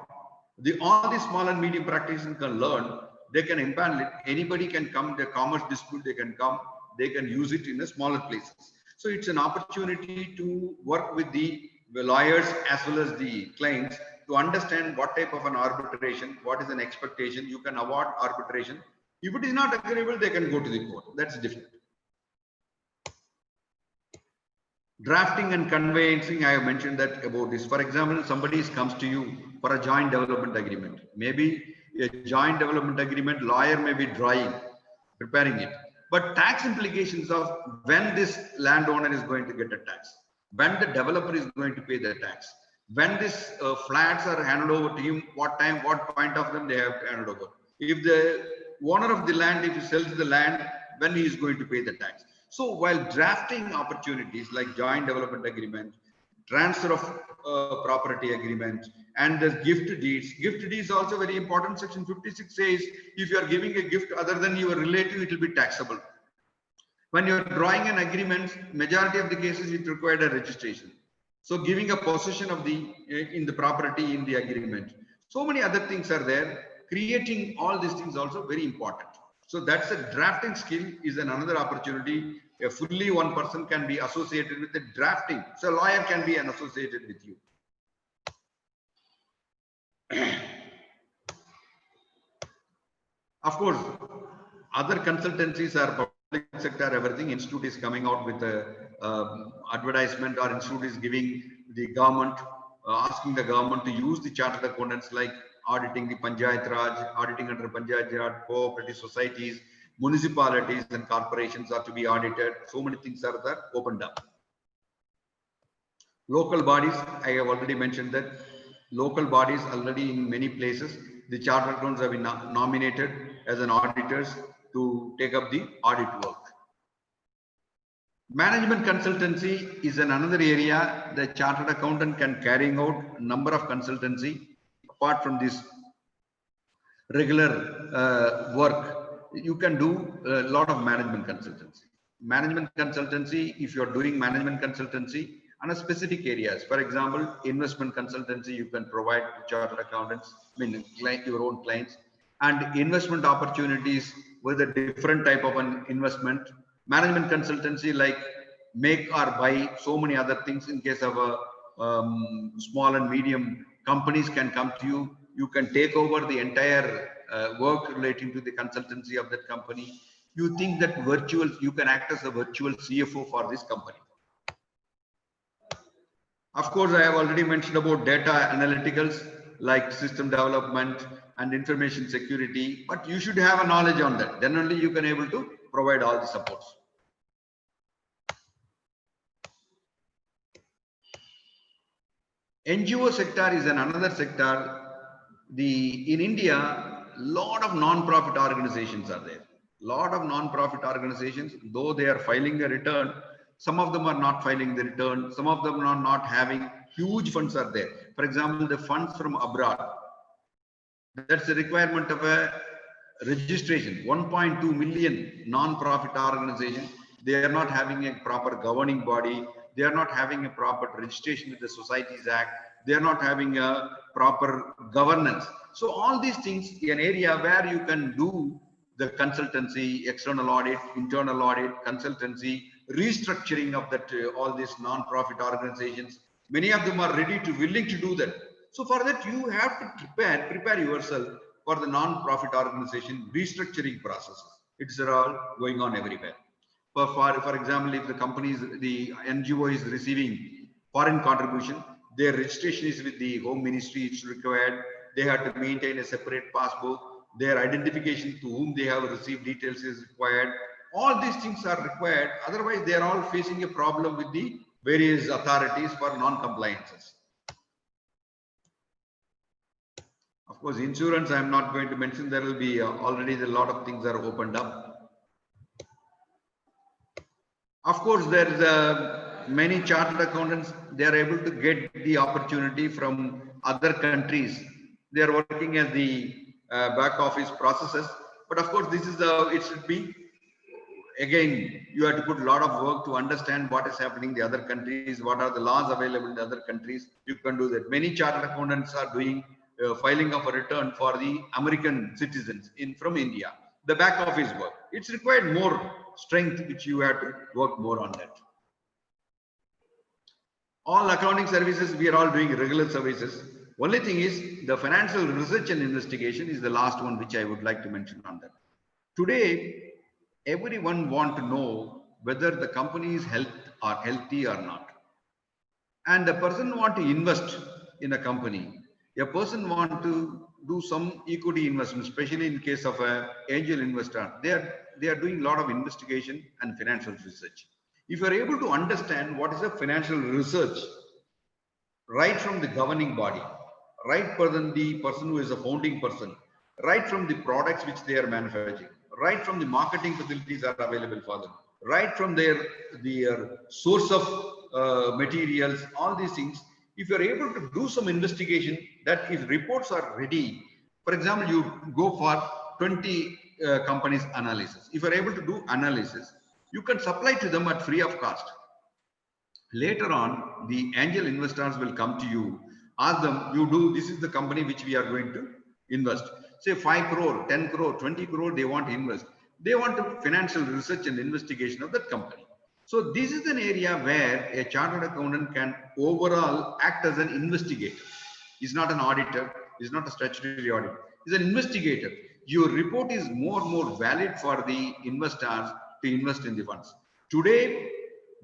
All the small and medium practitioners can learn, they can impanel it. Anybody can come, the commerce dispute, they can come, they can use it in the smaller places. So it's an opportunity to work with the lawyers as well as the clients to understand what type of an arbitration, what is an expectation. You can award arbitration. If it is not agreeable, they can go to the court. That's different. Drafting and conveyancing, I have mentioned that about this. For example, somebody comes to you for a joint development agreement. Maybe a joint development agreement, lawyer may be preparing it. But tax implications of when this landowner is going to get a tax, when the developer is going to pay the tax, when these flats are handed over to him, what time, what point of them they have handed over. If the owner of the land, if he sells the land, when he is going to pay the tax. So while drafting opportunities like joint development agreement, transfer of property agreement, and the gift deeds also very important. Section 56 says if you are giving a gift other than your relative, it will be taxable. When you are drawing an agreement, majority of the cases it required a registration. So giving a possession of in the property in the agreement. So many other things are there. Creating all these things also very important. So that's a drafting skill is another opportunity. A fully one person can be associated with the drafting. So a lawyer can be associated with you. Of course, other consultancies are public sector, everything. Institute is coming out with a advertisement, or institute is giving the government, asking the government to use the chartered accountants, like auditing the Panchayat Raj, auditing under Panchayat Raj, cooperative societies, municipalities and corporations are to be audited. So many things are there, opened up. Local bodies, I have already mentioned that local bodies already in many places, the chartered accountants have been nominated as an auditors to take up the audit work. Management consultancy is another area the chartered accountant can carry out number of consultancy apart from this regular work. You can do a lot of management consultancy. Management consultancy, if you are doing management consultancy on a specific areas, for example, investment consultancy, you can provide to chartered accountants, your own clients, and investment opportunities with a different type of an investment. Management consultancy like make or buy, so many other things. In case of a small and medium companies can come to you, you can take over the entire work relating to the consultancy of that company. You think that you can act as a virtual CFO for this company. Of course, I have already mentioned about data analyticals like system development and information security, but you should have a knowledge on that. Then only you can able to provide all the supports. NGO sector is another sector. In India, lot of non-profit organizations are there. Lot of non-profit organizations, though they are filing a return, some of them are not filing the return. Some of them are not having huge funds are there. For example, the funds from abroad. That's the requirement of a registration. 1.2 million non-profit organizations. They are not having a proper governing body. They are not having a proper registration with the Societies Act. They are not having a proper governance. So all these things, an area where you can do the consultancy, external audit, internal audit, consultancy, restructuring of that, all these non-profit organizations. Many of them are willing to do that. So for that, you have to prepare yourself for the non-profit organization restructuring processes. It's all going on everywhere. For example, if the NGO is receiving foreign contribution, Their registration is with the Home Ministry, it's required. They have to maintain a separate passbook. Their identification to whom they have received details is required. All these things are required. Otherwise, they are all facing a problem with the various authorities for non-compliances. Of course, insurance, I am not going to mention. There will be already a lot of things are opened up. Of course, there is many chartered accountants. They are able to get the opportunity from other countries. They are working as the back office processes. But of course, this is it should be, again, you have to put a lot of work to understand what is happening in the other countries, what are the laws available in the other countries. You can do that. Many chartered accountants are doing filing of a return for the American citizens from India. The back office work. It's required more strength, which you have to work more on that. All accounting services, we are all doing regular services. Only thing is the financial research and investigation is the last one, which I would like to mention on that. Today, everyone wants to know whether the company is healthy or not. And the person want to invest in a company. A person want to do some equity investment, especially in case of an angel investor. They are doing a lot of investigation and financial research. If you are able to understand what is a financial research, right from the governing body, right from the person who is a founding person, right from the products which they are manufacturing, right from the marketing facilities are available for them, right from their source of materials, all these things. If you're able to do some investigation, that if reports are ready, for example, you go for 20 companies analysis. If you're able to do analysis, you can supply to them at free of cost. Later on, the angel investors will come to you, ask them, this is the company which we are going to invest. Say 5 crore, 10 crore, 20 crore, they want to invest. They want to financial research and investigation of that company. So this is an area where a chartered accountant can overall act as an investigator. He's not an auditor. He's not a statutory auditor. He's an investigator. Your report is more and more valid for the investors to invest in the funds. Today,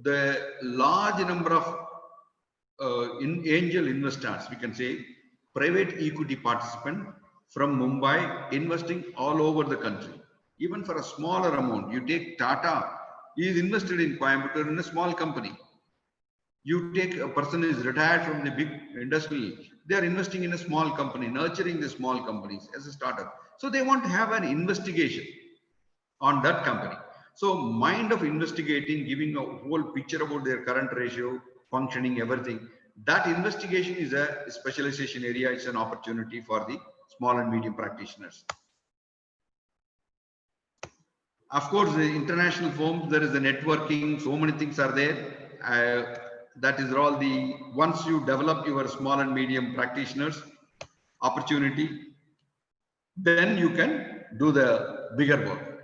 the large number of angel investors, we can say, private equity participant from Mumbai investing all over the country. Even for a smaller amount, you take Tata. He is invested in Coimbatore in a small company. You take a person who is retired from the big industry, they are investing in a small company, nurturing the small companies as a startup. So they want to have an investigation on that company. So mind of investigating, giving a whole picture about their current ratio, functioning, everything. That investigation is a specialization area. It's an opportunity for the small and medium practitioners. Of course, the international firms, there is the networking, so many things are there. That is all once you develop your small and medium practitioners opportunity, then you can do the bigger work.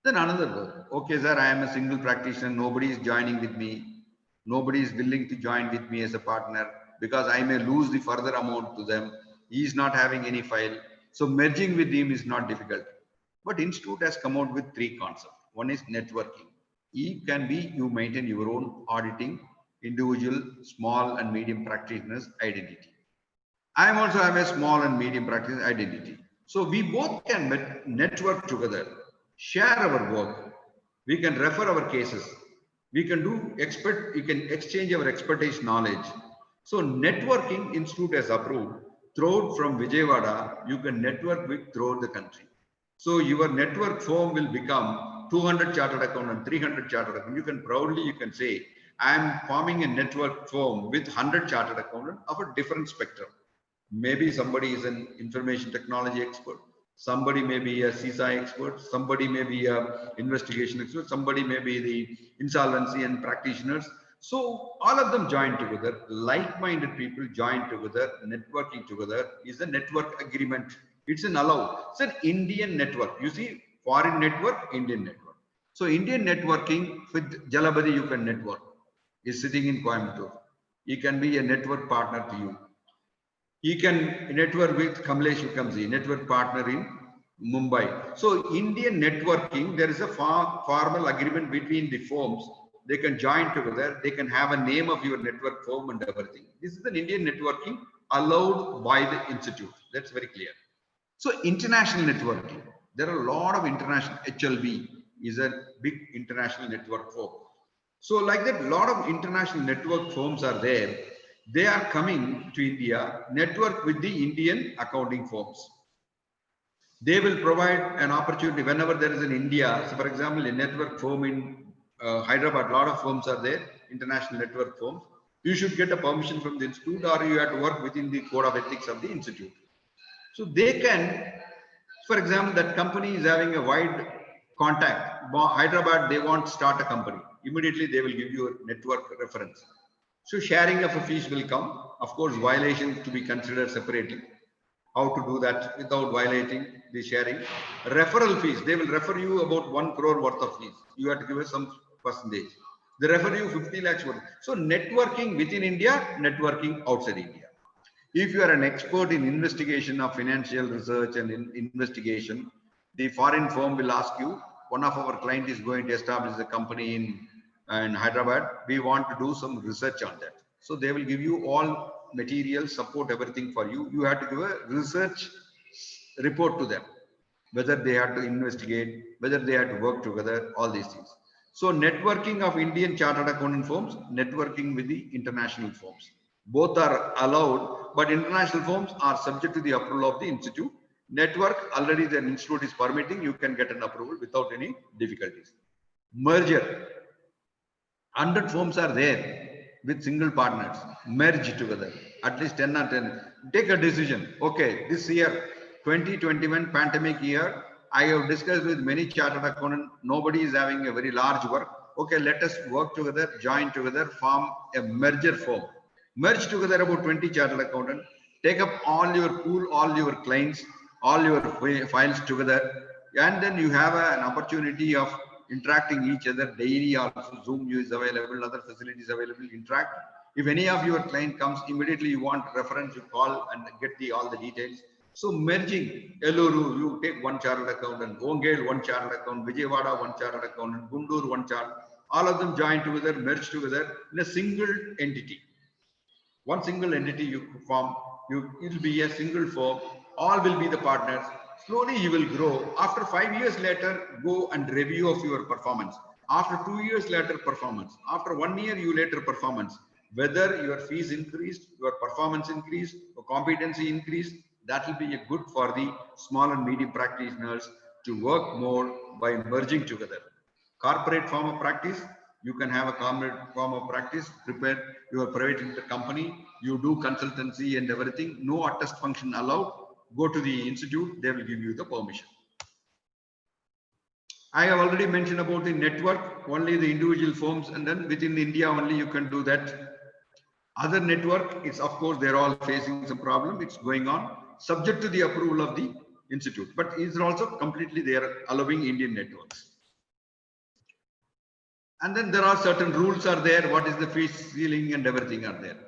Then another work. Okay, sir, I am a single practitioner. Nobody is joining with me. Nobody is willing to join with me as a partner because I may lose the further amount to them. He is not having any file. So merging with him is not difficult. But Institute has come out with 3 concepts. One is networking. It can be you maintain your own auditing, individual, small and medium practitioners identity. I am also have a small and medium practitioner identity. So we both can network together, share our work. We can refer our cases. We can we can exchange our expertise knowledge. So networking Institute has approved. Throughout from Vijayawada, you can network with throughout the country. So your network firm will become 200 chartered accountant, 300 chartered accountant. You can proudly, say, I am forming a network firm with 100 chartered accountant of a different spectrum. Maybe somebody is an information technology expert. Somebody may be a CSI expert. Somebody may be a investigation expert. Somebody may be the insolvency and practitioners. So all of them join together. Like-minded people join together. Networking together is a network agreement. It's an allow. It's an Indian network. You see, foreign network, Indian network. So Indian networking with Jalabadi, you can network. He's sitting in Coimbatore. He can be a network partner to you. He can network with Kamlesh Ukamzi, network partner in Mumbai. So Indian networking, there is a formal agreement between the firms They can join together. They can have a name of your network firm and everything. This is an Indian networking allowed by the institute. That's very clear. So international networking. There are a lot of international. HLB is a big international network firm. So like that, a lot of international network firms are there. They are coming to India, network with the Indian accounting firms. They will provide an opportunity whenever there is an India. So for example, a network firm in Hyderabad, a lot of firms are there, international network firms. You should get a permission from the institute, or you have to work within the code of ethics of the institute. So they can, for example, that company is having a wide contact. Hyderabad, they want to start a company. Immediately they will give you a network reference. So sharing of a fees will come. Of course, violations to be considered separately. How to do that without violating the sharing. Referral fees, they will refer you about 1 crore worth of fees. You have to give us some percentage. They refer you 50 lakhs worth. So networking within India, networking outside India. If you are an expert in investigation of financial research and investigation, the foreign firm will ask you, one of our client is going to establish a company in Hyderabad. We want to do some research on that. So they will give you all material, support, everything for you. You have to give a research report to them, whether they have to investigate, whether they have to work together, all these things. So networking of Indian chartered accountant firms, networking with the international firms. Both are allowed, but international firms are subject to the approval of the institute. Network, already the institute is permitting, you can get an approval without any difficulties. Merger, 100 firms are there with single partners, merge together, at least 10 or 10. Take a decision. Okay, this year, 2021 pandemic year, I have discussed with many chartered accountants, nobody is having a very large work. Okay, let us work together, join together, form a merger firm. Merge together about 20 chartered accountants, take up all your pool, all your clients, all your files together, and then you have an opportunity of interacting each other daily. Also Zoom is available, other facilities available, interact. If any of your client comes, immediately you want reference, you call and get all the details. So merging, Eluru, you take one chartered accountant, Ongale, one chartered accountant, Vijayawada, one chartered accountant, Gundur, one chartered, all of them join together, merge together in a single entity. One single entity you form, it will be a single firm, all will be the partners. Slowly you will grow. After 5 years later, go and review of your performance. After 2 years later, performance. After 1 year, you later performance. Whether your fees increased, your performance increased, your competency increased, that will be a good for the small and medium practitioners to work more by merging together. Corporate form of practice, you can have a corporate form of practice, prepare your private limited company, you do consultancy and everything, no attest function allowed. Go to the institute, they will give you the permission. I have already mentioned about the network, only the individual firms, and then within India only you can do that. Other network, it's of course they're all facing some problem, it's going on, subject to the approval of the institute, but it's also completely they are allowing Indian networks. And then there are certain rules are there, what is the fee ceiling and everything are there.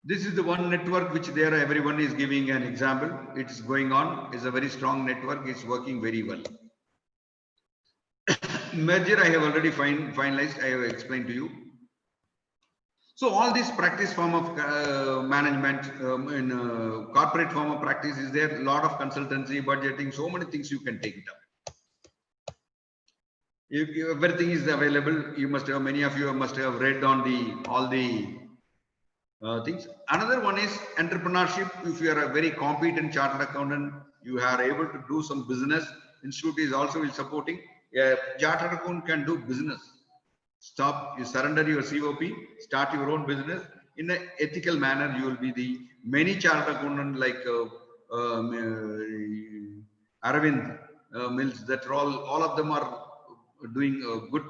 This is the one network which there everyone is giving an example. It is going on, it's a very strong network, it's working very well. Merger I have already finalized, I have explained to you. So all this practice form of management in corporate form of practice is there, a lot of consultancy, budgeting, so many things you can take it up. If everything is available, you must have, many of you must have read on all the things. Another one is entrepreneurship. If you are a very competent chartered accountant, you are able to do some business. Institute is also supporting. A chartered accountant can do business. You surrender your COP, start your own business in an ethical manner. You will be the many chartered accountant like Aravind Mills. That all of them are doing good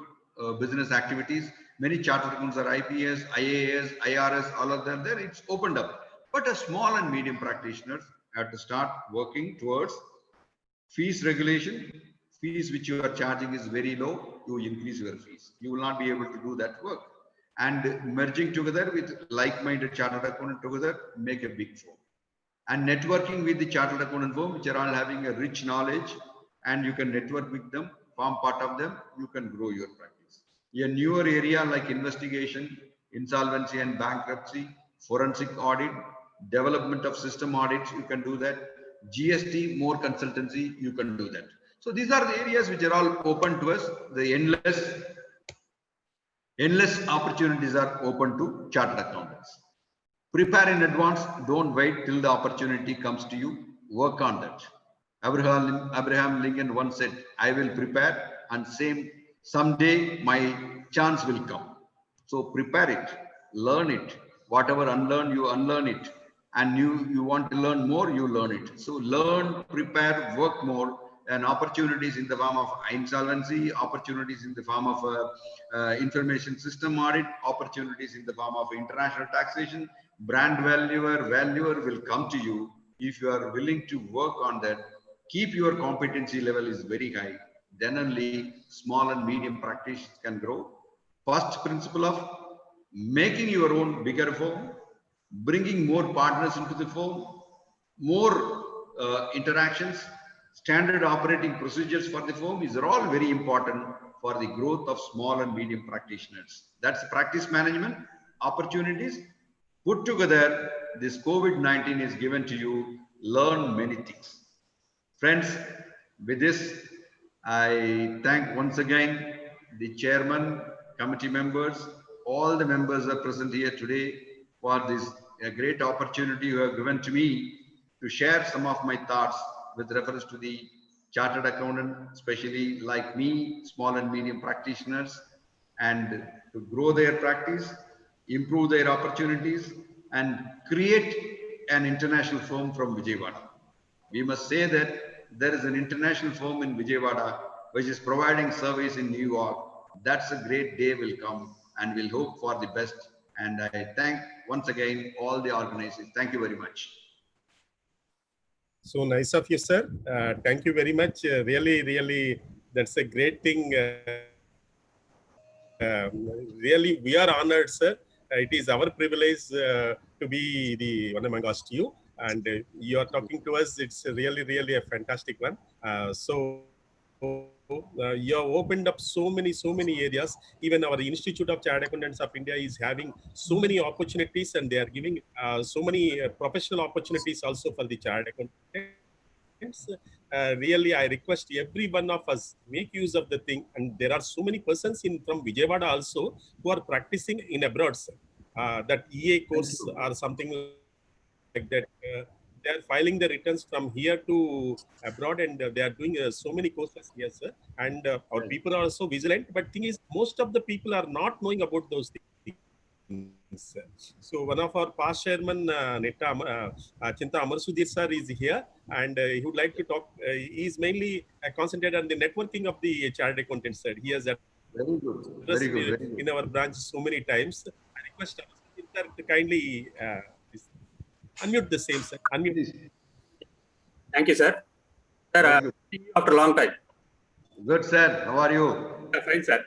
business activities. Many chartered accountants are IPS, IAS, IRS, all of them there. It's opened up. But a small and medium practitioners have to start working towards fees regulation. Fees which you are charging is very low, you increase your fees. You will not be able to do that work. And merging together with like-minded chartered accountant together, make a big firm. And networking with the chartered accountant firm, which are all having a rich knowledge, and you can network with them form part of them, you can grow your practice. A newer area like investigation, insolvency and bankruptcy, forensic audit, development of system audits, you can do that. GST, more consultancy, you can do that. So these are the areas which are all open to us. The endless opportunities are open to chartered accountants. Prepare in advance. Don't wait till the opportunity comes to you. Work on that. Abraham Lincoln once said, I will prepare and someday my chance will come. So prepare it, learn it. Whatever unlearn, you unlearn it. And you want to learn more, you learn it. So learn, prepare, work more, and opportunities in the form of insolvency, opportunities in the form of information system audit, opportunities in the form of international taxation, brand valuer will come to you if you are willing to work on that. Keep your competency level is very high. Then only small and medium practice can grow. First principle of making your own bigger firm, bringing more partners into the firm, more interactions, standard operating procedures for the firm are all very important for the growth of small and medium practitioners. That's practice management, opportunities. Put together, this COVID-19 is given to you, learn many things. Friends, with this, I thank once again the chairman, committee members, all the members are present here today for this great opportunity you have given to me to share some of my thoughts with reference to the chartered accountant, especially like me, small and medium practitioners, and to grow their practice, improve their opportunities, and create an international firm from Vijayawada. We must say that there is an international firm in Vijayawada which is providing service in New York. That's a great day will come, and we'll hope for the best. And I thank once again all the organizers. Thank you very much. So nice of you, sir. Thank you very much. Really, that's a great thing. Really, we are honored, sir. It is our privilege to be the one among us to you. And you are talking to us. It's really a fantastic one. You have opened up so many areas. Even our Institute of Chartered Accountants of India is having so many opportunities, and they are giving so many professional opportunities also for the chartered accountants. Really, I request every one of us make use of the thing. And there are so many persons from Vijayawada also who are practicing in abroad, sir. That EA course or something like that. They are filing the returns from here to abroad, and they are doing so many courses here, sir. And our people are also vigilant. But thing is, most of the people are not knowing about those things. So one of our past chairman, Chinta Amarsudhir sir, is here, and he would like to talk. He is mainly concentrated on the networking of the chartered accountants, sir. He has Very good. In our branch so many times. I request Amarsudhir sir to kindly unmute the same, sir. Unmute. Thank you, sir. Sir, after a long time. Good, sir. How are you? Fine, sir.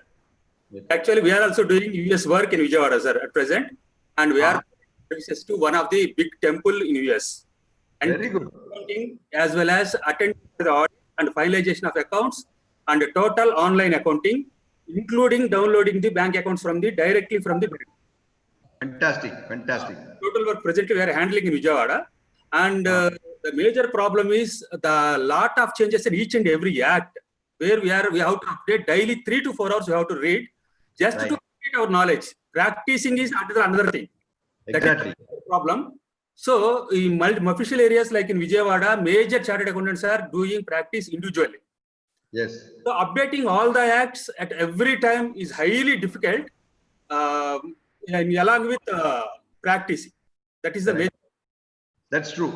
Actually, we are also doing US work in Vijayawada, sir, at present. And we are services to one of the big temple in US. And very good. As well as attending to the audit and finalization of accounts and total online accounting, including downloading the bank accounts directly from the bank. Fantastic. Total work presently we are handling in Vijayawada, and the major problem is the lot of changes in each and every act, where we have to update daily 3 to 4 hours. We have to read just to complete our knowledge. Practicing is another thing. Exactly. That is the problem. So in official areas like in Vijayawada, major chartered accountants are doing practice individually. Yes. So updating all the acts at every time is highly difficult. And along with practicing, that is the major. That's true.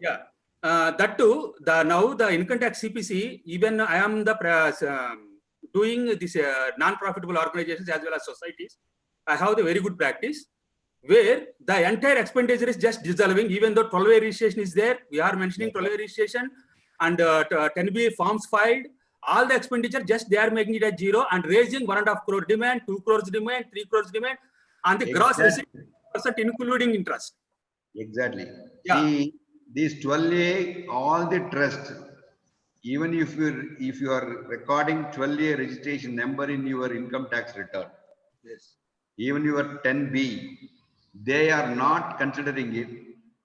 Yeah. That too. Now the income tax CPC. Even I am doing this non-profitable organizations as well as societies. I have the very good practice where the entire expenditure is just dissolving. Even though 12A registration is there, we are mentioning 12A registration and 10B forms filed. All the expenditure just they are making it at zero and raising 1.5 crore demand, 2 crores demand, 3 crores demand. And the gross receipt % including interest. Exactly. Yeah. See, these 12A, all the trust, Even if you are recording 12A registration number in your income tax return, Yes. even your 10B, they are not considering it.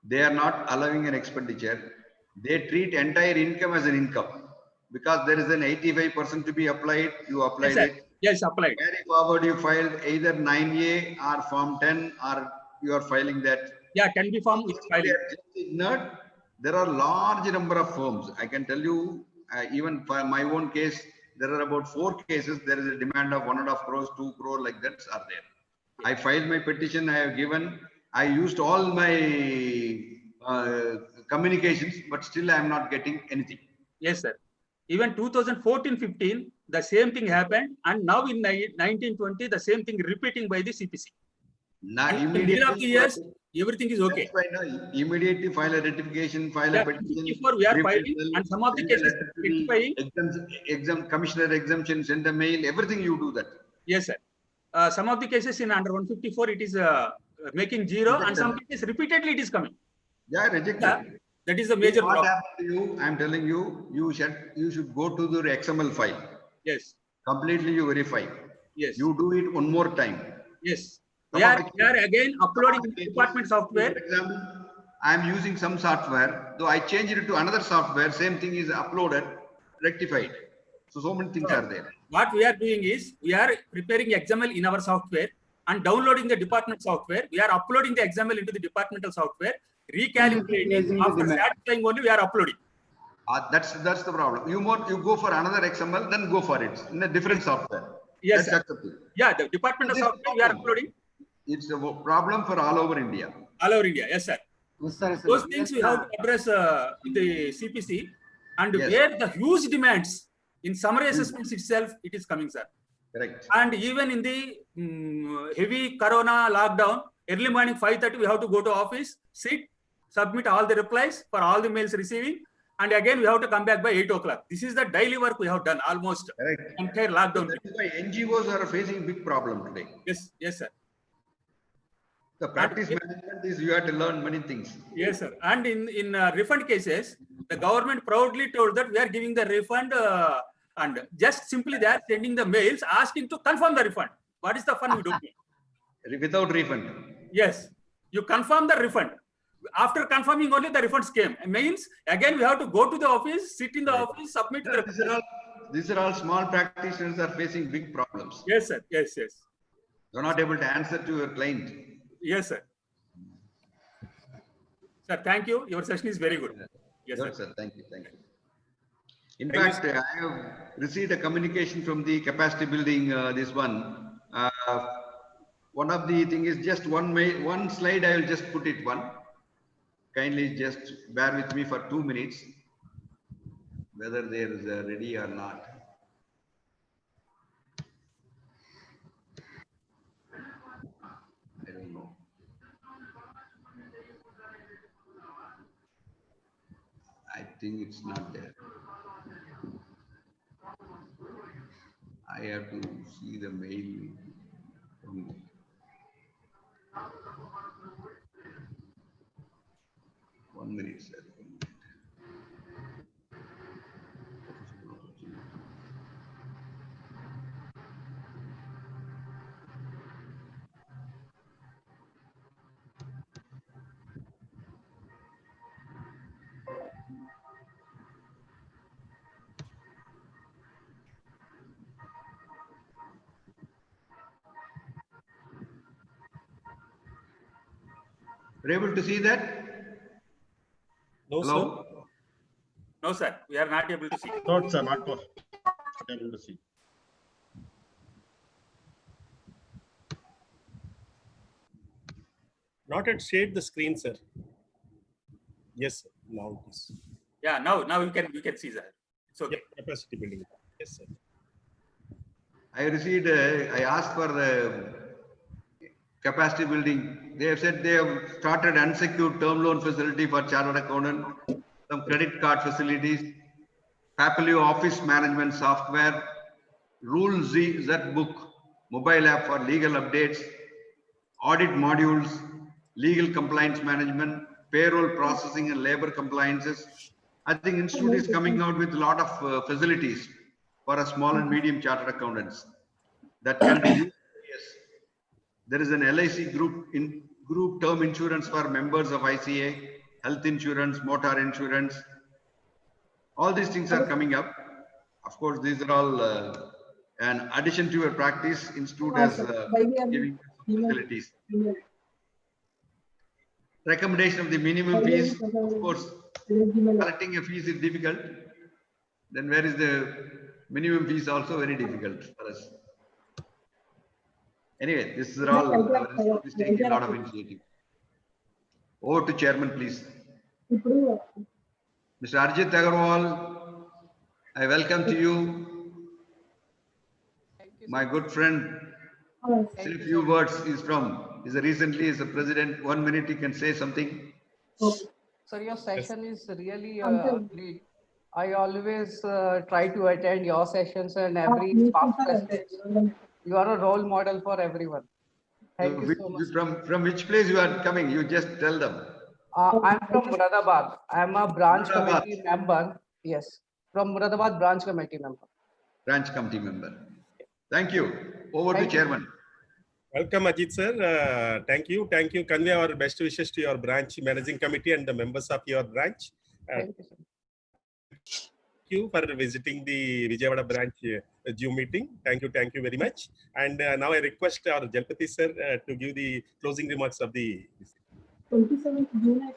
They are not allowing an expenditure. They treat entire income as an income because there is an 85% to be applied. You applied Yes, sir. it. Yes, applied. Carry forward, you filed either 9A or Form 10, or you are filing that. Yeah, can be form is They filing. are just ignored. There are large number of firms. I can tell you, even for my own case, there are about 4 cases. There is a demand of 1.5 crores, 2 crore like that are there. I filed my petition. I have given. I used all my communications, but still I am not getting anything. Yes, sir. Even 2014-15, the same thing happened, and now in 1920, the same thing repeating by the CPC. Now, In the middle of the years, everything is okay. That's why now immediately file a rectification, file Yeah, a petition. 54 we are filing, referral, and some of the send a cases letter to the rectifying. commissioner exemption, send a mail, everything you do that. Yes, sir. Some of the cases in under 154, it is making 0, and some cases repeatedly it is coming. Yeah, rejected. Yeah, that is the major What problem. happened to you? I'm telling you, you should go to the XML file. Yes. Completely you verify. Yes. You do it one more time. Yes. We are again uploading in the department software. For example, I'm using some software, though I changed it to another software, same thing is uploaded, rectified. So many things are there. What we are doing is, we are preparing XML in our software and downloading the department software. We are uploading the XML into the departmental software, recalibrating. After satisfying only, we are uploading. That's the problem. You go for another XML, then go for it in a different software. Yes, that's sir. Yeah, the departmental software we are uploading. It's a problem for all over India. All over India, yes, sir. Those things we have to address with the CPC, and where the huge demands in summary assessments itself, it is coming, sir. Correct. And even in the heavy corona lockdown, early morning 5:30, we have to go to office, sit, submit all the replies for all the mails receiving, and again we have to come back by 8 o'clock. This is the daily work we have done almost. Correct. Entire lockdown. That is why NGOs are facing big problem today. Yes, yes, sir. The practice management is you have to learn many things. Yes, sir. And in refund cases, the government proudly told that we are giving the refund, and just simply they are sending the mails asking to confirm the refund. What is the fund we don't get? Without refund. Yes, you confirm the refund. After confirming only the refunds came. It means again we have to go to the office, sit in the office, submit the. These are all small practitioners are facing big problems. Yes, sir. Yes, yes. You're not able to answer to your client. Yes, sir. Sir, thank you. Your session is very good. Yes, good, sir. Sir. Thank you. Thank you. In fact, I have received a communication from the capacity building. This one. One of the thing is just one slide. I will just put it one. Kindly just bear with me for 2 minutes. Whether there is ready or not. I don't know. I think it's not there. I have to see the mail. 1 minute, sir. Are you able to see that? No, hello? sir. No, sir. We are not able to see. No, sir, not able to see. Not yet shared the screen, sir. Yes, sir. Now it is. Yeah, now we can see that. It's okay. Yep, capacity building. Yes, sir. I received, I asked for the capacity building. They have said they have started unsecured term loan facility for chartered accountant, some credit card facilities, Papilio office management software, Rule Z book, mobile app for legal updates, audit modules, legal compliance management, payroll processing and labor compliances, I think institute is coming out with a lot of facilities for a small and medium chartered accountants that can reduce. Yes, there is an LIC group term insurance for members of ICA, health insurance, motor insurance. All these things are coming up. Of course, these are all an addition to your practice. Institute has giving facilities. Recommendation of the minimum fees. Of course, collecting a fees is difficult. Then where is the minimum fees also very difficult for us. Anyway, this is all our institute is taking a lot of initiative. Over to chairman, please. Mr. Arjit Agarwal, I welcome to you. My good friend, say a few words. He's recently is a president. 1 minute he can say something. Sir, your session is really great. I always try to attend your sessions and every past president. You are a role model for everyone. Thank you so much. From which place you are coming? You just tell them. I'm from Muradabad. I'm a branch committee member. Yes, from Muradabad branch committee member. Branch committee member. Thank you. Over to chairman. Welcome, Ajit sir. Thank you. Thank you. Convey our best wishes to your branch managing committee and the members of your branch. Thank you, sir. Thank you for visiting the Vijayawada branch Zoom meeting. Thank you very much. And now I request our Jalpati sir to give the closing remarks of the 27th June.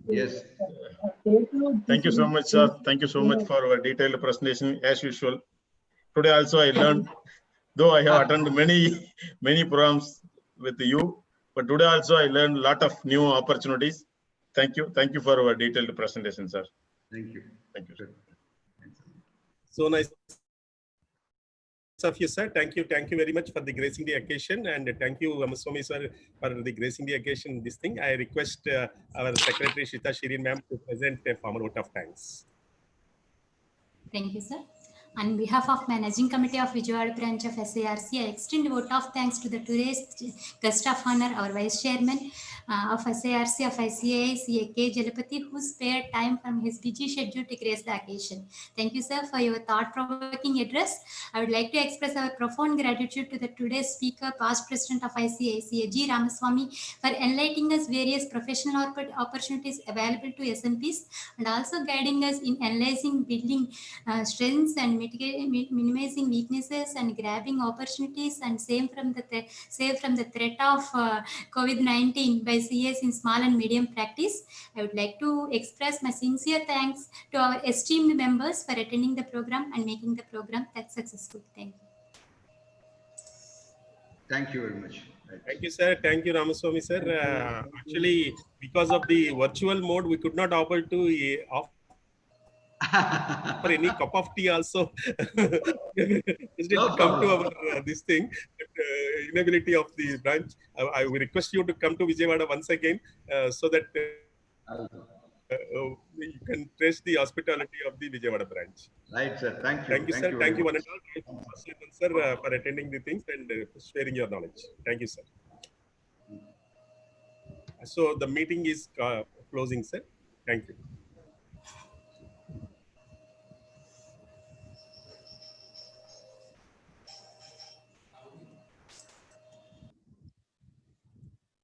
Yes. Thank you so much, sir. Thank you so much for our detailed presentation as usual. Today also I learned, though I have attended many programs with you, but today also I learned a lot of new opportunities. Thank you for our detailed presentation, sir. Thank you. Thank you, sir. So nice of you, sir. Thank you very much for the gracing the occasion, and thank you, Ramaswamy sir, for the gracing the occasion. This thing, I request our secretary Shita Shirin ma'am to present a formal vote of thanks. Thank you, sir. On behalf of Managing Committee of Vijayawada Branch of SARC, I extend a vote of thanks to the today's guest of honor, our Vice Chairman of SARC of ICAI, CA Jalpati, who spared time from his busy schedule to grace the occasion. Thank you, sir, for your thought-provoking address. I would like to express our profound gratitude to the today's speaker, past President of ICAI, CA Ramaswamy, for enlightening us various professional opportunities available to SMPs and also guiding us in analyzing, building strengths and minimizing weaknesses and grabbing opportunities and save from the threat of COVID-19 by CAs in small and medium practice. I would like to express my sincere thanks to our esteemed members for attending the program and making the program that successful. Thank you. Thank you very much. Right. Thank you, sir. Thank you, Ramaswamy sir. Actually, because of the virtual mode, we could not able to for any cup of tea also. It didn't come to our this thing, inability of the branch. I will request you to come to Vijayawada once again so that you can trace the hospitality of the Vijayawada branch. Right, sir. Thank you. Thank you, sir. Thank you, one and all, sir, for attending the things and sharing your knowledge. Thank you, sir. So the meeting is closing, sir. Thank you.